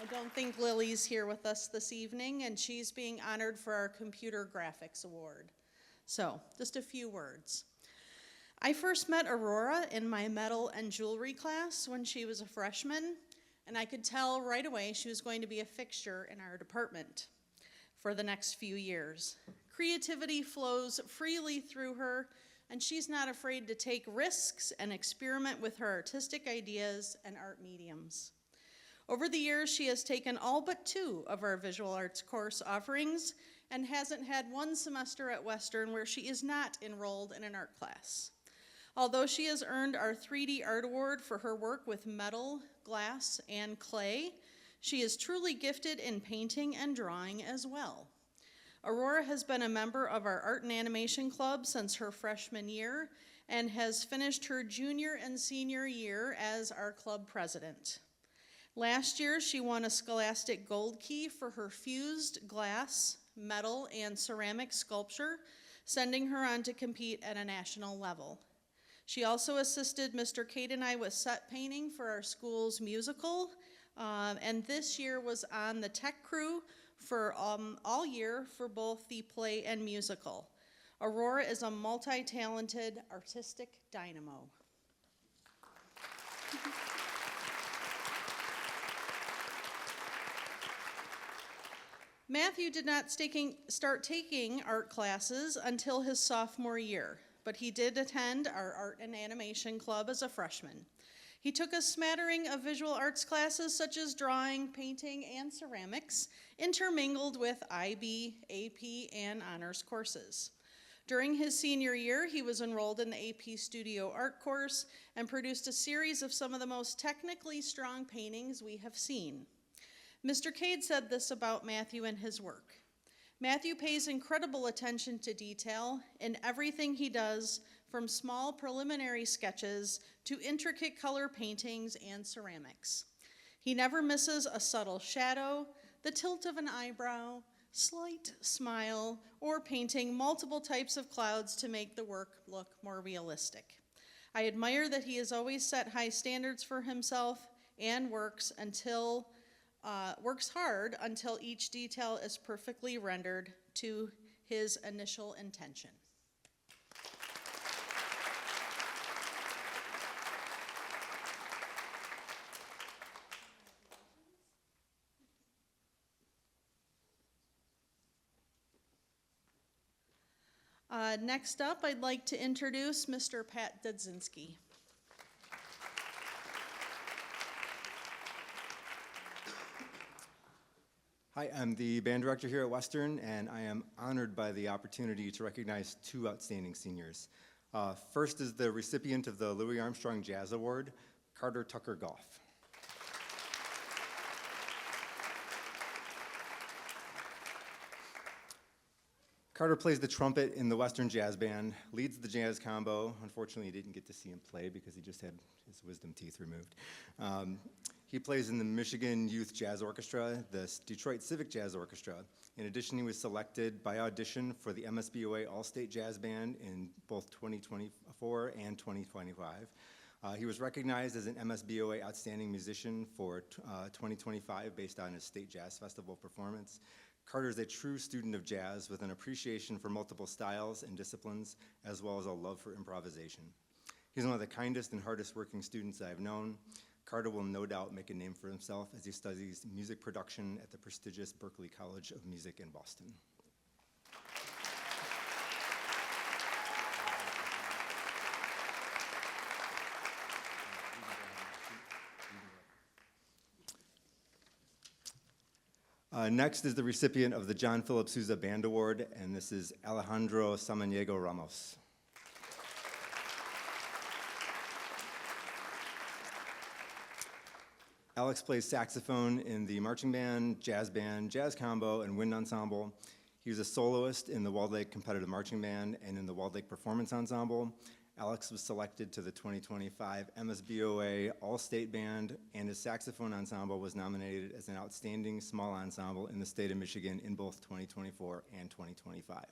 I don't think Lily's here with us this evening, and she's being honored for our Computer Graphics Award. So, just a few words. I first met Aurora in my metal and jewelry class when she was a freshman, and I could tell right away she was going to be a fixture in our department for the next few years. Creativity flows freely through her, and she's not afraid to take risks and experiment with her artistic ideas and art mediums. Over the years, she has taken all but 2 of our visual arts course offerings and hasn't had one semester at Western where she is not enrolled in an art class. Although she has earned our 3D Art Award for her work with metal, glass, and clay, she is truly gifted in painting and drawing as well. Aurora has been a member of our Art and Animation Club since her freshman year and has finished her junior and senior year as our club president. Last year, she won a Scholastic Gold Key for her fused glass, metal, and ceramic sculpture, sending her on to compete at a national level. She also assisted Mr. Cade and I with set painting for our school's musical, and this year was on the tech crew for all year for both the play and musical. Aurora is a multi-talented artistic dynamo. Matthew did not start taking art classes until his sophomore year, but he did attend our Art and Animation Club as a freshman. He took a smattering of visual arts classes such as drawing, painting, and ceramics, intermingled with IB, AP, and honors courses. During his senior year, he was enrolled in the AP Studio Art course and produced a series of some of the most technically strong paintings we have seen. Mr. Cade said this about Matthew and his work. Matthew pays incredible attention to detail in everything he does, from small preliminary sketches to intricate color paintings and ceramics. He never misses a subtle shadow, the tilt of an eyebrow, slight smile, or painting multiple types of clouds to make the work look more realistic. I admire that he has always set high standards for himself and works hard until each detail is perfectly rendered to his initial intention. Next up, I'd like to introduce Mr. Pat Dudzinski. Hi, I'm the band director here at Western, and I am honored by the opportunity to recognize 2 outstanding seniors. First is the recipient of the Louis Armstrong Jazz Award, Carter Tucker Goff. Carter plays the trumpet in the Western Jazz Band, leads the jazz combo. Unfortunately, you didn't get to see him play because he just had his wisdom teeth removed. He plays in the Michigan Youth Jazz Orchestra, the Detroit Civic Jazz Orchestra. In addition, he was selected by audition for the MSBOA All-State Jazz Band in both 2024 and 2025. He was recognized as an MSBOA Outstanding Musician for 2025 based on his State Jazz Festival performance. Carter is a true student of jazz with an appreciation for multiple styles and disciplines, as well as a love for improvisation. He's one of the kindest and hardest working students I've known. Carter will no doubt make a name for himself as he studies music production at the prestigious Berklee College of Music in Boston. Next is the recipient of the John Philip Sousa Band Award, and this is Alejandro Samaniego Ramos. Alex plays saxophone in the marching band, jazz combo, and wind ensemble. He was a soloist in the Walled Lake Competitive Marching Band and in the Walled Lake Performance Ensemble, Alex was selected to the 2025 MSBOA All-State Band, and his saxophone ensemble was nominated as an outstanding small ensemble in the state of Michigan in both 2024 and 2025.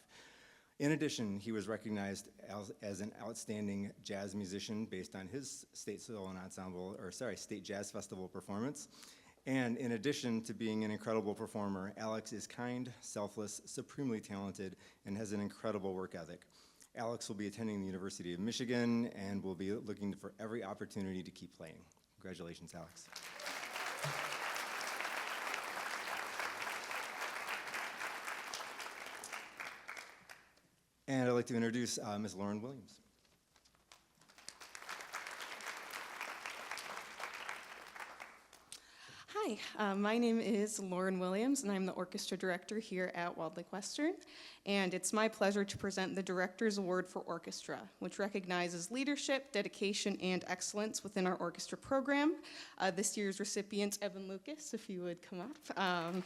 In addition, he was recognized as an outstanding jazz musician based on his state state jazz festival performance. And in addition to being an incredible performer, Alex is kind, selfless, supremely talented, and has an incredible work ethic. Alex will be attending the University of Michigan and will be looking for every opportunity to keep playing. Congratulations, Alex. And I'd like to introduce Ms. Lauren Williams. Hi, my name is Lauren Williams, and I'm the orchestra director here at Walled Lake Western. And it's my pleasure to present the Director's Award for Orchestra, which recognizes leadership, dedication, and excellence within our orchestra program. This year's recipient, Evan Lucas, if you would come up.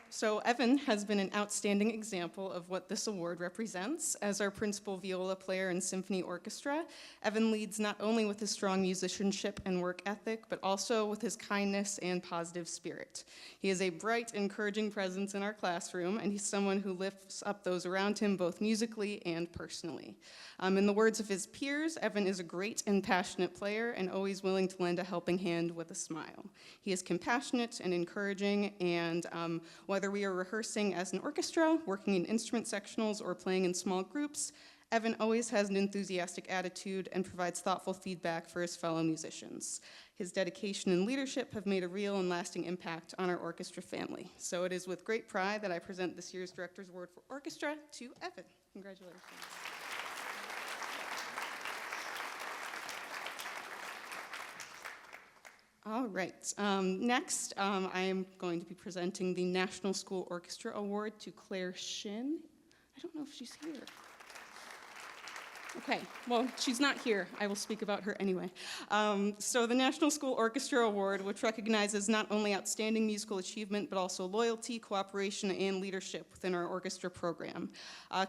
So Evan has been an outstanding example of what this award represents. As our principal viola player in symphony orchestra, Evan leads not only with his strong musicianship and work ethic, but also with his kindness and positive spirit. He is a bright, encouraging presence in our classroom, and he's someone who lifts up those around him both musically and personally. In the words of his peers, Evan is a great and passionate player and always willing to lend a helping hand with a smile. He is compassionate and encouraging, and whether we are rehearsing as an orchestra, working in instrument sectionals, or playing in small groups, Evan always has an enthusiastic attitude and provides thoughtful feedback for his fellow musicians. His dedication and leadership have made a real and lasting impact on our orchestra family. So it is with great pride that I present this year's Director's Award for Orchestra to Evan. Congratulations. All right, next I am going to be presenting the National School Orchestra Award to Claire Shin. I don't know if she's here. Okay, well, she's not here. I will speak about her anyway. So the National School Orchestra Award, which recognizes not only outstanding musical achievement, but also loyalty, cooperation, and leadership within our orchestra program.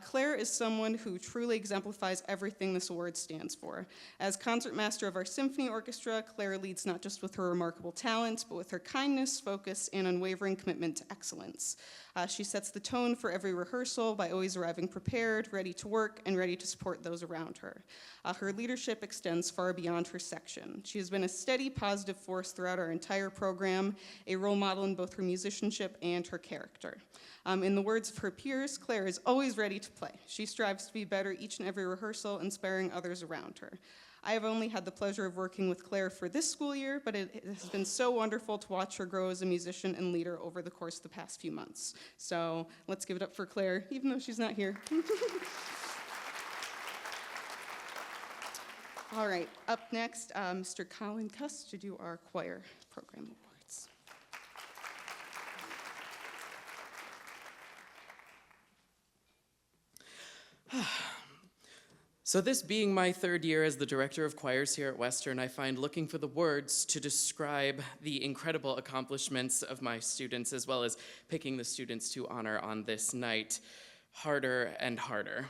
Claire is someone who truly exemplifies everything this award stands for. As concertmaster of our symphony orchestra, Claire leads not just with her remarkable talent, but with her kindness, focus, and unwavering commitment to excellence. She sets the tone for every rehearsal by always arriving prepared, ready to work, and ready to support those around her. Her leadership extends far beyond her section. She has been a steady, positive force throughout our entire program, a role model in both her musicianship and her character. In the words of her peers, Claire is always ready to play. She strives to be better each and every rehearsal, inspiring others around her. I have only had the pleasure of working with Claire for this school year, but it has been so wonderful to watch her grow as a musician and leader over the course of the past few months. So let's give it up for Claire, even though she's not here. All right, up next, Mr. Colin Cuss to do our choir program awards. So this being my third year as the director of choirs here at Western, I find looking for the words to describe the incredible accomplishments of my students, as well as picking the students to honor on this night, harder and harder.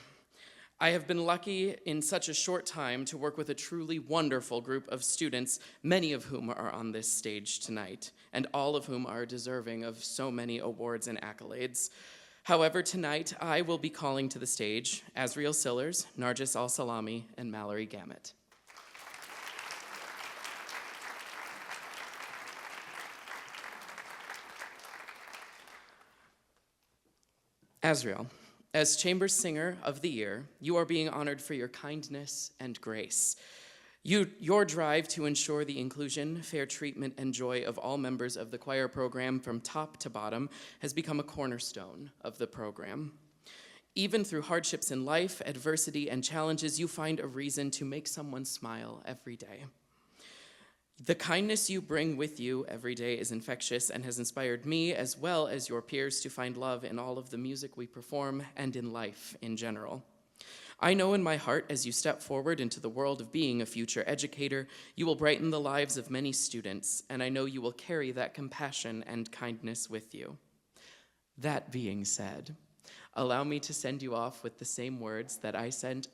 I have been lucky in such a short time to work with a truly wonderful group of students, many of whom are on this stage tonight, and all of whom are deserving of so many awards and accolades. However, tonight I will be calling to the stage Azriel Sillers, Nargis Al-Salami, and Mallory Gamet. Azriel, as Chamber Singer of the Year, you are being honored for your kindness and grace. Your drive to ensure the inclusion, fair treatment, and joy of all members of the choir program from top to bottom has become a cornerstone of the program. Even through hardships in life, adversity, and challenges, you find a reason to make someone smile every day. The kindness you bring with you every day is infectious and has inspired me, as well as your peers, to find love in all of the music we perform and in life in general. I know in my heart, as you step forward into the world of being a future educator, you will brighten the lives of many students, and I know you will carry that compassion and kindness with you. That being said, allow me to send you off with the same words that I sent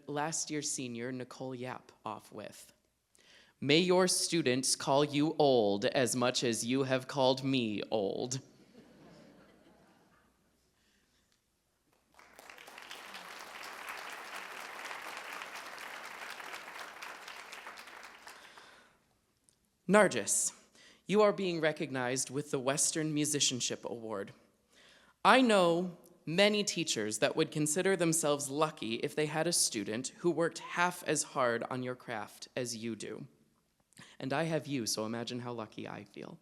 last year's senior Nicole Yap off with. May your students call you old as much as you have called me old. Nargis, you are being recognized with the Western Musicianship Award. I know many teachers that would consider themselves lucky if they had a student who worked half as hard on your craft as you do. And I have you, so imagine how lucky I feel.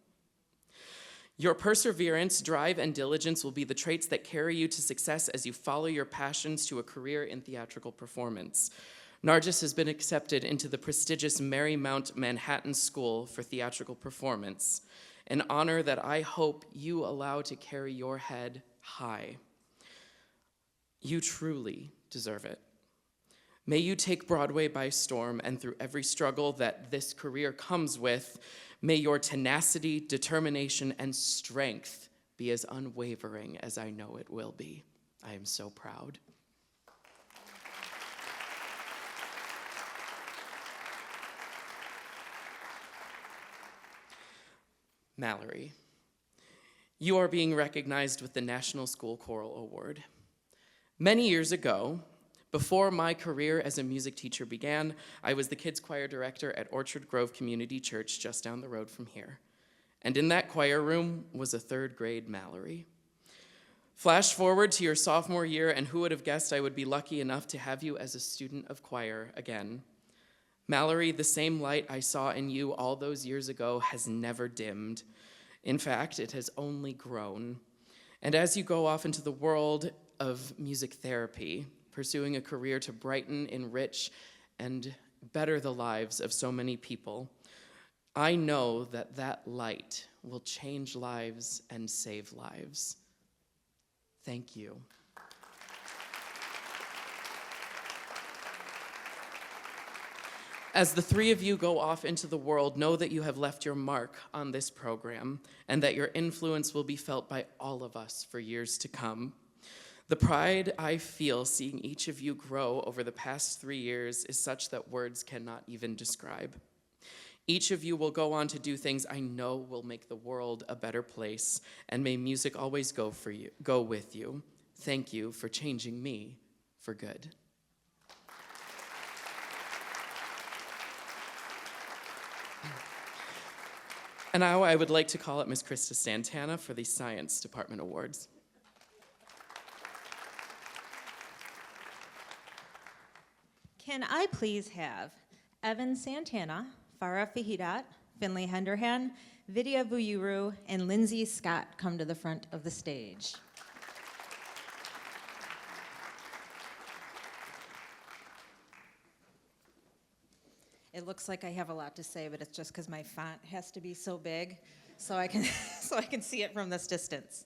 Your perseverance, drive, and diligence will be the traits that carry you to success as you follow your passions to a career in theatrical performance. Nargis has been accepted into the prestigious Marymount Manhattan School for Theatrical Performance, an honor that I hope you allow to carry your head high. You truly deserve it. May you take Broadway by storm, and through every struggle that this career comes with, may your tenacity, determination, and strength be as unwavering as I know it will be. I am so proud. Mallory, you are being recognized with the National School Choral Award. Many years ago, before my career as a music teacher began, I was the kids choir director at Orchard Grove Community Church just down the road from here. And in that choir room was a third grade Mallory. Flash forward to your sophomore year, and who would have guessed I would be lucky enough to have you as a student of choir again? Mallory, the same light I saw in you all those years ago has never dimmed. In fact, it has only grown. And as you go off into the world of music therapy, pursuing a career to brighten, enrich, and better the lives of so many people, I know that that light will change lives and save lives. Thank you. As the three of you go off into the world, know that you have left your mark on this program and that your influence will be felt by all of us for years to come. The pride I feel seeing each of you grow over the past 3 years is such that words cannot even describe. Each of you will go on to do things I know will make the world a better place, and may music always go with you. Thank you for changing me for good. And now I would like to call up Ms. Krista Santana for the Science Department Awards. Can I please have Evan Santana, Farah Fahidat, Finley Henderhan, Vidya Buyuru, and Lindsay Scott come to the front of the stage? It looks like I have a lot to say, but it's just because my font has to be so big so I can see it from this distance.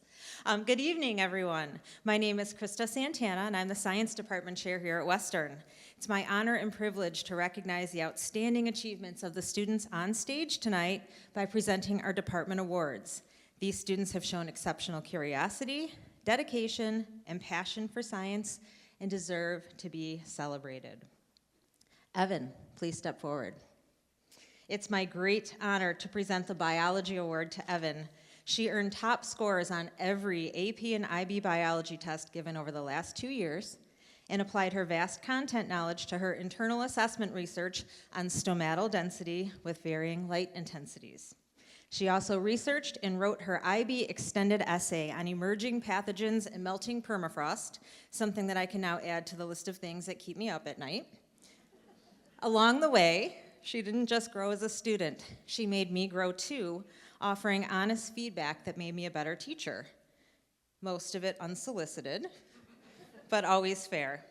Good evening, everyone. My name is Krista Santana, and I'm the Science Department Chair here at Western. It's my honor and privilege to recognize the outstanding achievements of the students on stage tonight by presenting our department awards. These students have shown exceptional curiosity, dedication, and passion for science and deserve to be celebrated. Evan, please step forward. It's my great honor to present the Biology Award to Evan. She earned top scores on every AP and IB biology test given over the last 2 years and applied her vast content knowledge to her internal assessment research on stomatal density with varying light intensities. She also researched and wrote her IB extended essay on emerging pathogens and melting permafrost, something that I can now add to the list of things that keep me up at night. Along the way, she didn't just grow as a student. She made me grow too, offering honest feedback that made me a better teacher. Most of it unsolicited, but always fair.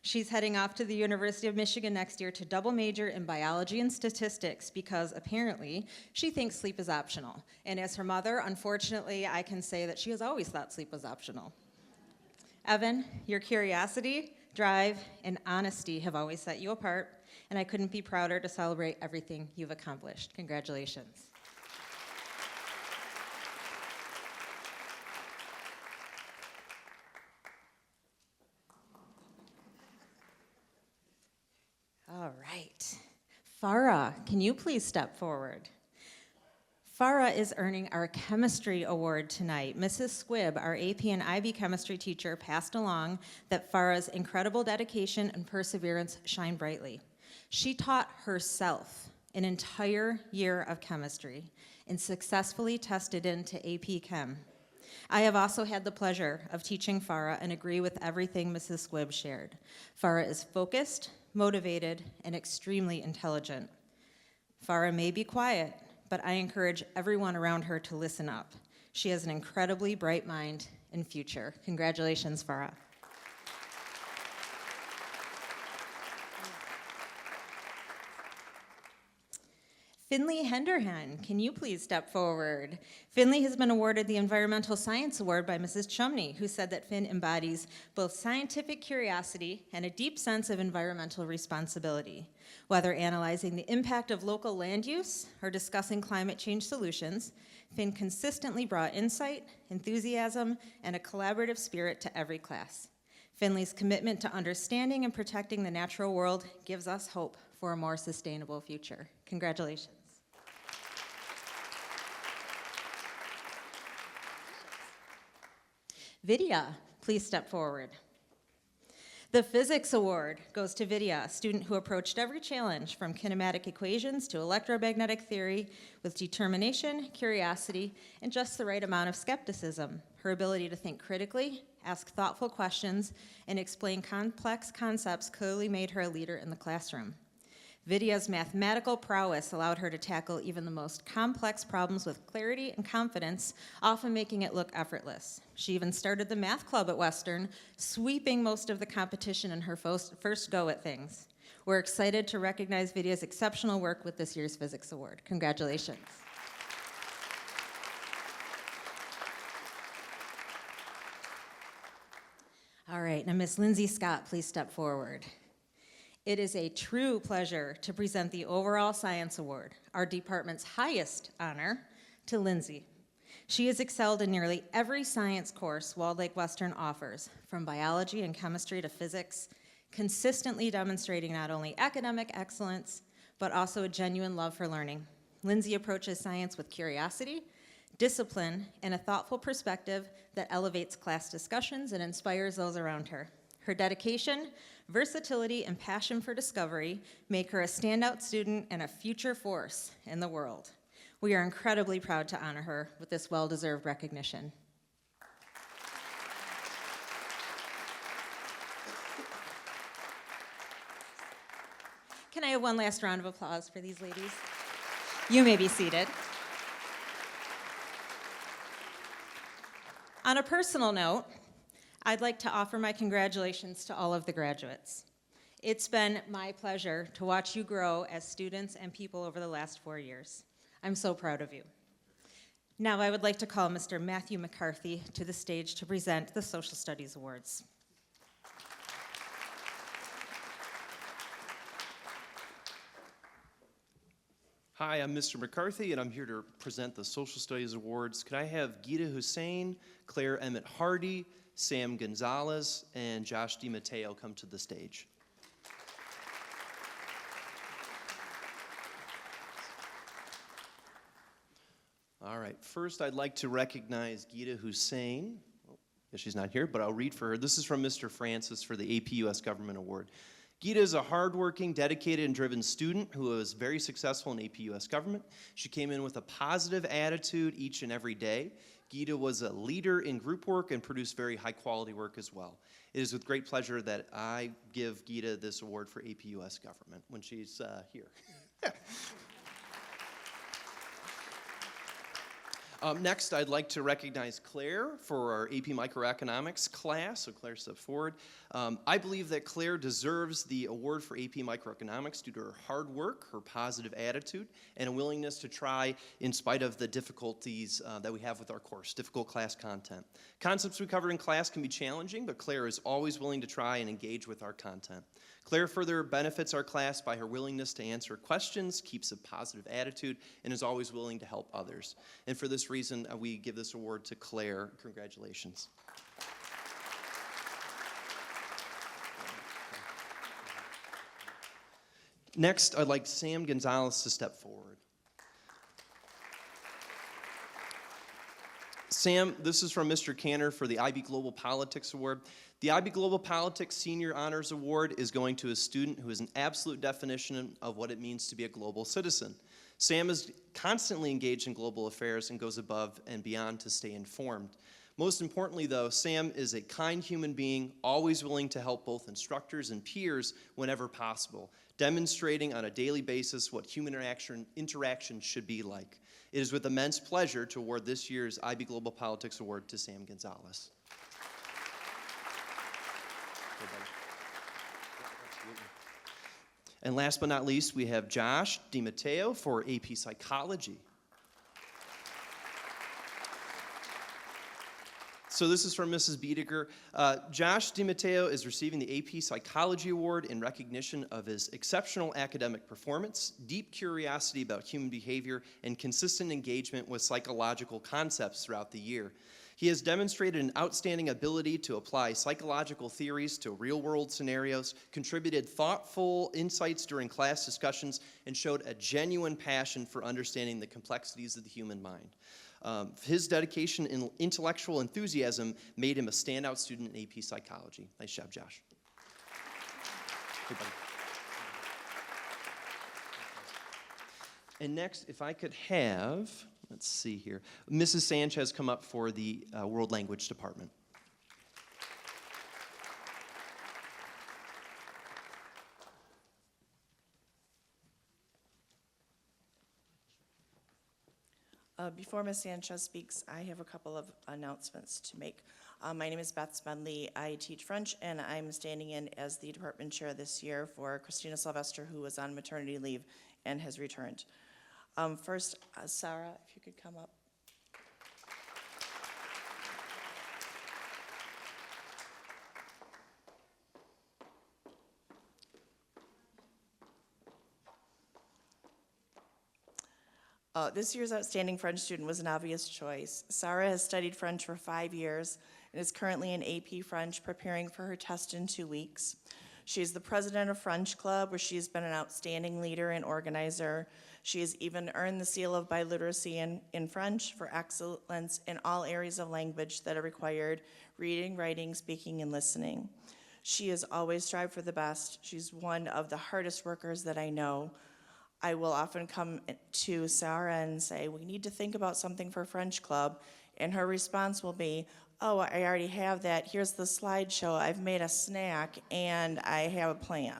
She's heading off to the University of Michigan next year to double major in biology and statistics because apparently she thinks sleep is optional. And as her mother, unfortunately, I can say that she has always thought sleep was optional. Evan, your curiosity, drive, and honesty have always set you apart, and I couldn't be prouder to celebrate everything you've accomplished. Congratulations. All right. Farah, can you please step forward? Farah is earning our chemistry award tonight. Mrs. Squibb, our AP and IB chemistry teacher, passed along that Farah's incredible dedication and perseverance shine brightly. She taught herself an entire year of chemistry and successfully tested into AP Chem. I have also had the pleasure of teaching Farah and agree with everything Mrs. Squibb shared. Farah is focused, motivated, and extremely intelligent. Farah may be quiet, but I encourage everyone around her to listen up. She has an incredibly bright mind and future. Congratulations, Farah. Finley Henderhan, can you please step forward? Finley has been awarded the Environmental Science Award by Mrs. Chumney, who said that Finn embodies both scientific curiosity and a deep sense of environmental responsibility. Whether analyzing the impact of local land use or discussing climate change solutions, Finn consistently brought insight, enthusiasm, and a collaborative spirit to every class. Finley's commitment to understanding and protecting the natural world gives us hope for a more sustainable future. Congratulations. Vidya, please step forward. The Physics Award goes to Vidya, a student who approached every challenge from kinematic equations to electromagnetic theory with determination, curiosity, and just the right amount of skepticism. Her ability to think critically, ask thoughtful questions, and explain complex concepts clearly made her a leader in the classroom. Vidya's mathematical prowess allowed her to tackle even the most complex problems with clarity and confidence, often making it look effortless. She even started the math club at Western, sweeping most of the competition in her first go at things. We're excited to recognize Vidya's exceptional work with this year's Physics Award. Congratulations. All right, now Miss Lindsay Scott, please step forward. It is a true pleasure to present the Overall Science Award, our department's highest honor, to Lindsay. She has excelled in nearly every science course Walled Lake Western offers, from biology and chemistry to physics, consistently demonstrating not only academic excellence, but also a genuine love for learning. Lindsay approaches science with curiosity, discipline, and a thoughtful perspective that elevates class discussions and inspires those around her. Her dedication, versatility, and passion for discovery make her a standout student and a future force in the world. We are incredibly proud to honor her with this well-deserved recognition. Can I have one last round of applause for these ladies? You may be seated. On a personal note, I'd like to offer my congratulations to all of the graduates. It's been my pleasure to watch you grow as students and people over the last 4 years. I'm so proud of you. Now I would like to call Mr. Matthew McCarthy to the stage to present the Social Studies Awards. Hi, I'm Mr. McCarthy, and I'm here to present the Social Studies Awards. Could I have Gita Hussein, Claire Emmett Hardy, Sam Gonzalez, and Josh DiMatteo come to the stage. All right, first I'd like to recognize Gita Hussein. She's not here, but I'll read for her. This is from Mr. Francis for the AP US Government Award. Gita is a hardworking, dedicated, and driven student who was very successful in AP US Government. She came in with a positive attitude each and every day. Gita was a leader in group work and produced very high-quality work as well. It is with great pleasure that I give Gita this award for AP US Government when she's here. Next, I'd like to recognize Claire for our AP Microeconomics class. So Claire, step forward. I believe that Claire deserves the award for AP Microeconomics due to her hard work, her positive attitude, and a willingness to try in spite of the difficulties that we have with our course, difficult class content. Concepts we cover in class can be challenging, but Claire is always willing to try and engage with our content. Claire further benefits our class by her willingness to answer questions, keeps a positive attitude, and is always willing to help others. And for this reason, we give this award to Claire. Congratulations. Next, I'd like Sam Gonzalez to step forward. Sam, this is from Mr. Cantor for the IB Global Politics Award. The IB Global Politics Senior Honors Award is going to a student who is an absolute definition of what it means to be a global citizen. Sam is constantly engaged in global affairs and goes above and beyond to stay informed. Most importantly, though, Sam is a kind human being, always willing to help both instructors and peers whenever possible, demonstrating on a daily basis what human interaction should be like. It is with immense pleasure to award this year's IB Global Politics Award to Sam Gonzalez. And last but not least, we have Josh DiMatteo for AP Psychology. So this is from Mrs. Biediger. Josh DiMatteo is receiving the AP Psychology Award in recognition of his exceptional academic performance, deep curiosity about human behavior, and consistent engagement with psychological concepts throughout the year. He has demonstrated an outstanding ability to apply psychological theories to real-world scenarios, contributed thoughtful insights during class discussions, and showed a genuine passion for understanding the complexities of the human mind. His dedication and intellectual enthusiasm made him a standout student in AP Psychology. Nice job, Josh. Hey, buddy. And next, if I could have, let's see here, Mrs. Sanchez come up for the World Language Department. Before Ms. Sanchez speaks, I have a couple of announcements to make. My name is Beth Smedley. I teach French, and I'm standing in as the department chair this year for Christina Sylvester, who was on maternity leave and has returned. First, Sarah, if you could come up. This year's outstanding French student was an obvious choice. Sarah has studied French for 5 years and is currently in AP French, preparing for her test in 2 weeks. She is the president of French Club, where she has been an outstanding leader and organizer. She has even earned the seal of biliteracy in French for excellence in all areas of language that are required: reading, writing, speaking, and listening. She has always strived for the best. She's one of the hardest workers that I know. I will often come to Sarah and say, we need to think about something for French Club, and her response will be, oh, I already have that. Here's the slideshow. I've made a snack, and I have a plan.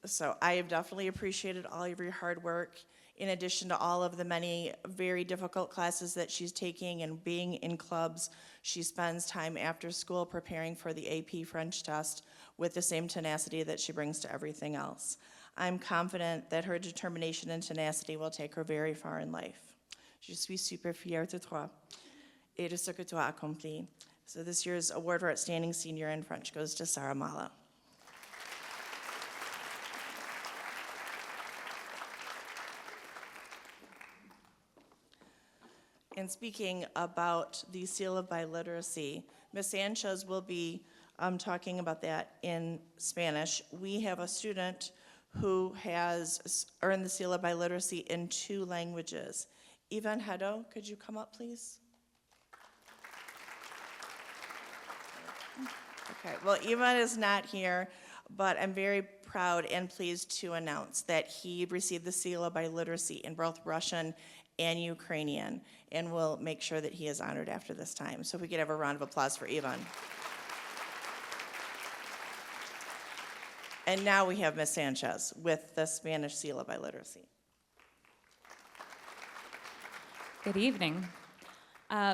So I have definitely appreciated all of your hard work, in addition to all of the many very difficult classes that she's taking and being in clubs. She spends time after school preparing for the AP French test with the same tenacity that she brings to everything else. I'm confident that her determination and tenacity will take her very far in life. Je suis super fière de toi et de ce que tu as accompli. So this year's award for Outstanding Senior in French goes to Sarah Mala. And speaking about the seal of biliteracy, Ms. Sanchez will be talking about that in Spanish. We have a student who has earned the seal of biliteracy in 2 languages. Ivan Hedo, could you come up, please? Okay, well, Ivan is not here, but I'm very proud and pleased to announce that he received the seal of biliteracy in both Russian and Ukrainian, and we'll make sure that he is honored after this time. So if we could have a round of applause for Ivan. And now we have Ms. Sanchez with the Spanish seal of biliteracy. Good evening.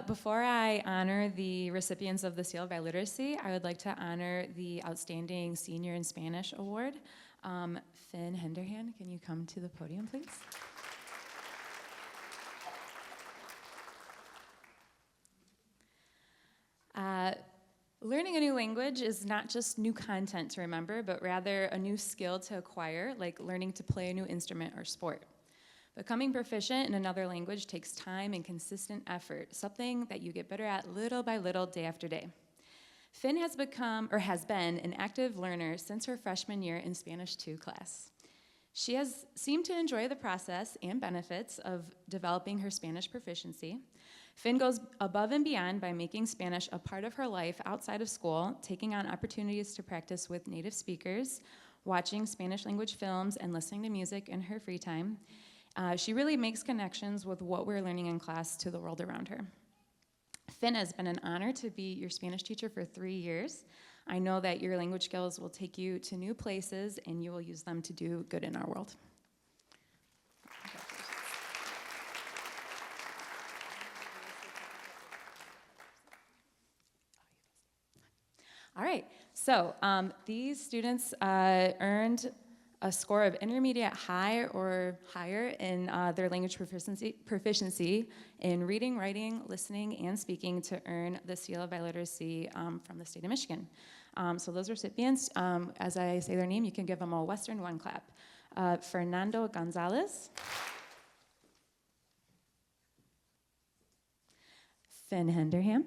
Before I honor the recipients of the seal of biliteracy, I would like to honor the Outstanding Senior in Spanish Award. Finn Henderhan, can you come to the podium, please? Learning a new language is not just new content to remember, but rather a new skill to acquire, like learning to play a new instrument or sport. Becoming proficient in another language takes time and consistent effort, something that you get better at little by little, day after day. Finn has been an active learner since her freshman year in Spanish 2 class. She has seemed to enjoy the process and benefits of developing her Spanish proficiency. Finn goes above and beyond by making Spanish a part of her life outside of school, taking on opportunities to practice with native speakers, watching Spanish language films, and listening to music in her free time. She really makes connections with what we're learning in class to the world around her. Finn, has been an honor to be your Spanish teacher for 3 years. I know that your language skills will take you to new places and you will use them to do good in our world. All right, so these students earned a score of intermediate high or higher in their language proficiency in reading, writing, listening, and speaking to earn the Seal of Biliteracy from the state of Michigan. So those recipients, as I say their name, you can give them a Western one clap. Fernando Gonzalez, Finn Henderham,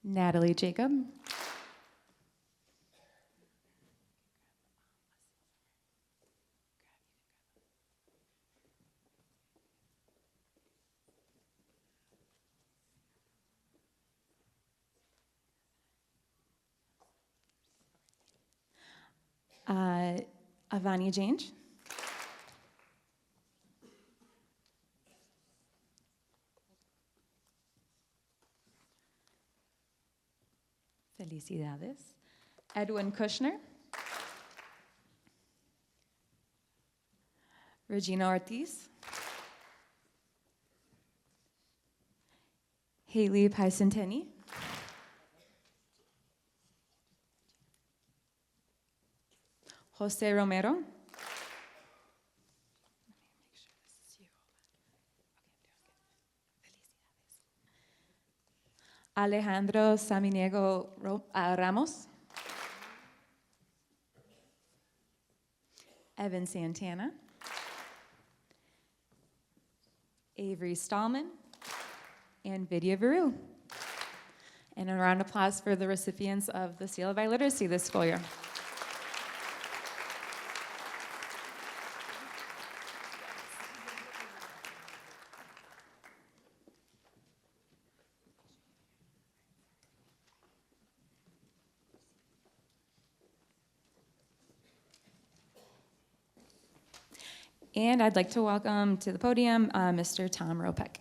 Natalie Jacob, Avani Jange, Felicidades, Edwin Kushner, Regina Ortiz, Haley Paisenteni, Jose Romero, Alejandro Samaniego Ramos, Evan Santana, Avery Stallman, and Vidya Veru. And a round of applause for the recipients of the Seal of Biliteracy this school year. And I'd like to welcome to the podium Mr. Tom Ropek.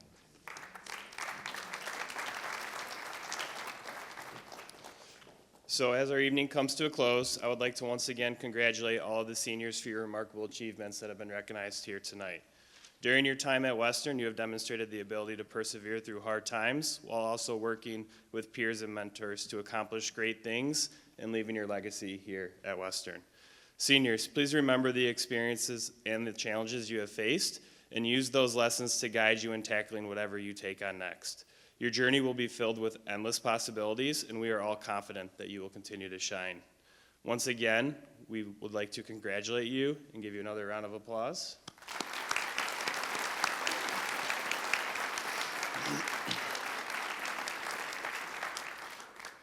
So as our evening comes to a close, I would like to once again congratulate all of the seniors for your remarkable achievements that have been recognized here tonight. During your time at Western, you have demonstrated the ability to persevere through hard times while also working with peers and mentors to accomplish great things and leaving your legacy here at Western. Seniors, please remember the experiences and the challenges you have faced and use those lessons to guide you in tackling whatever you take on next. Your journey will be filled with endless possibilities, and we are all confident that you will continue to shine. Once again, we would like to congratulate you and give you another round of applause.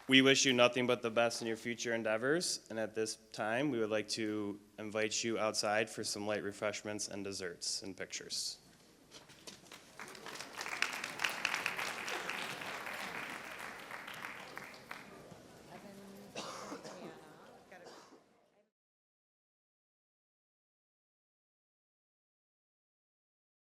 We wish you nothing but the best in your future endeavors, and at this time, we would like to invite you outside for some light refreshments and desserts and pictures.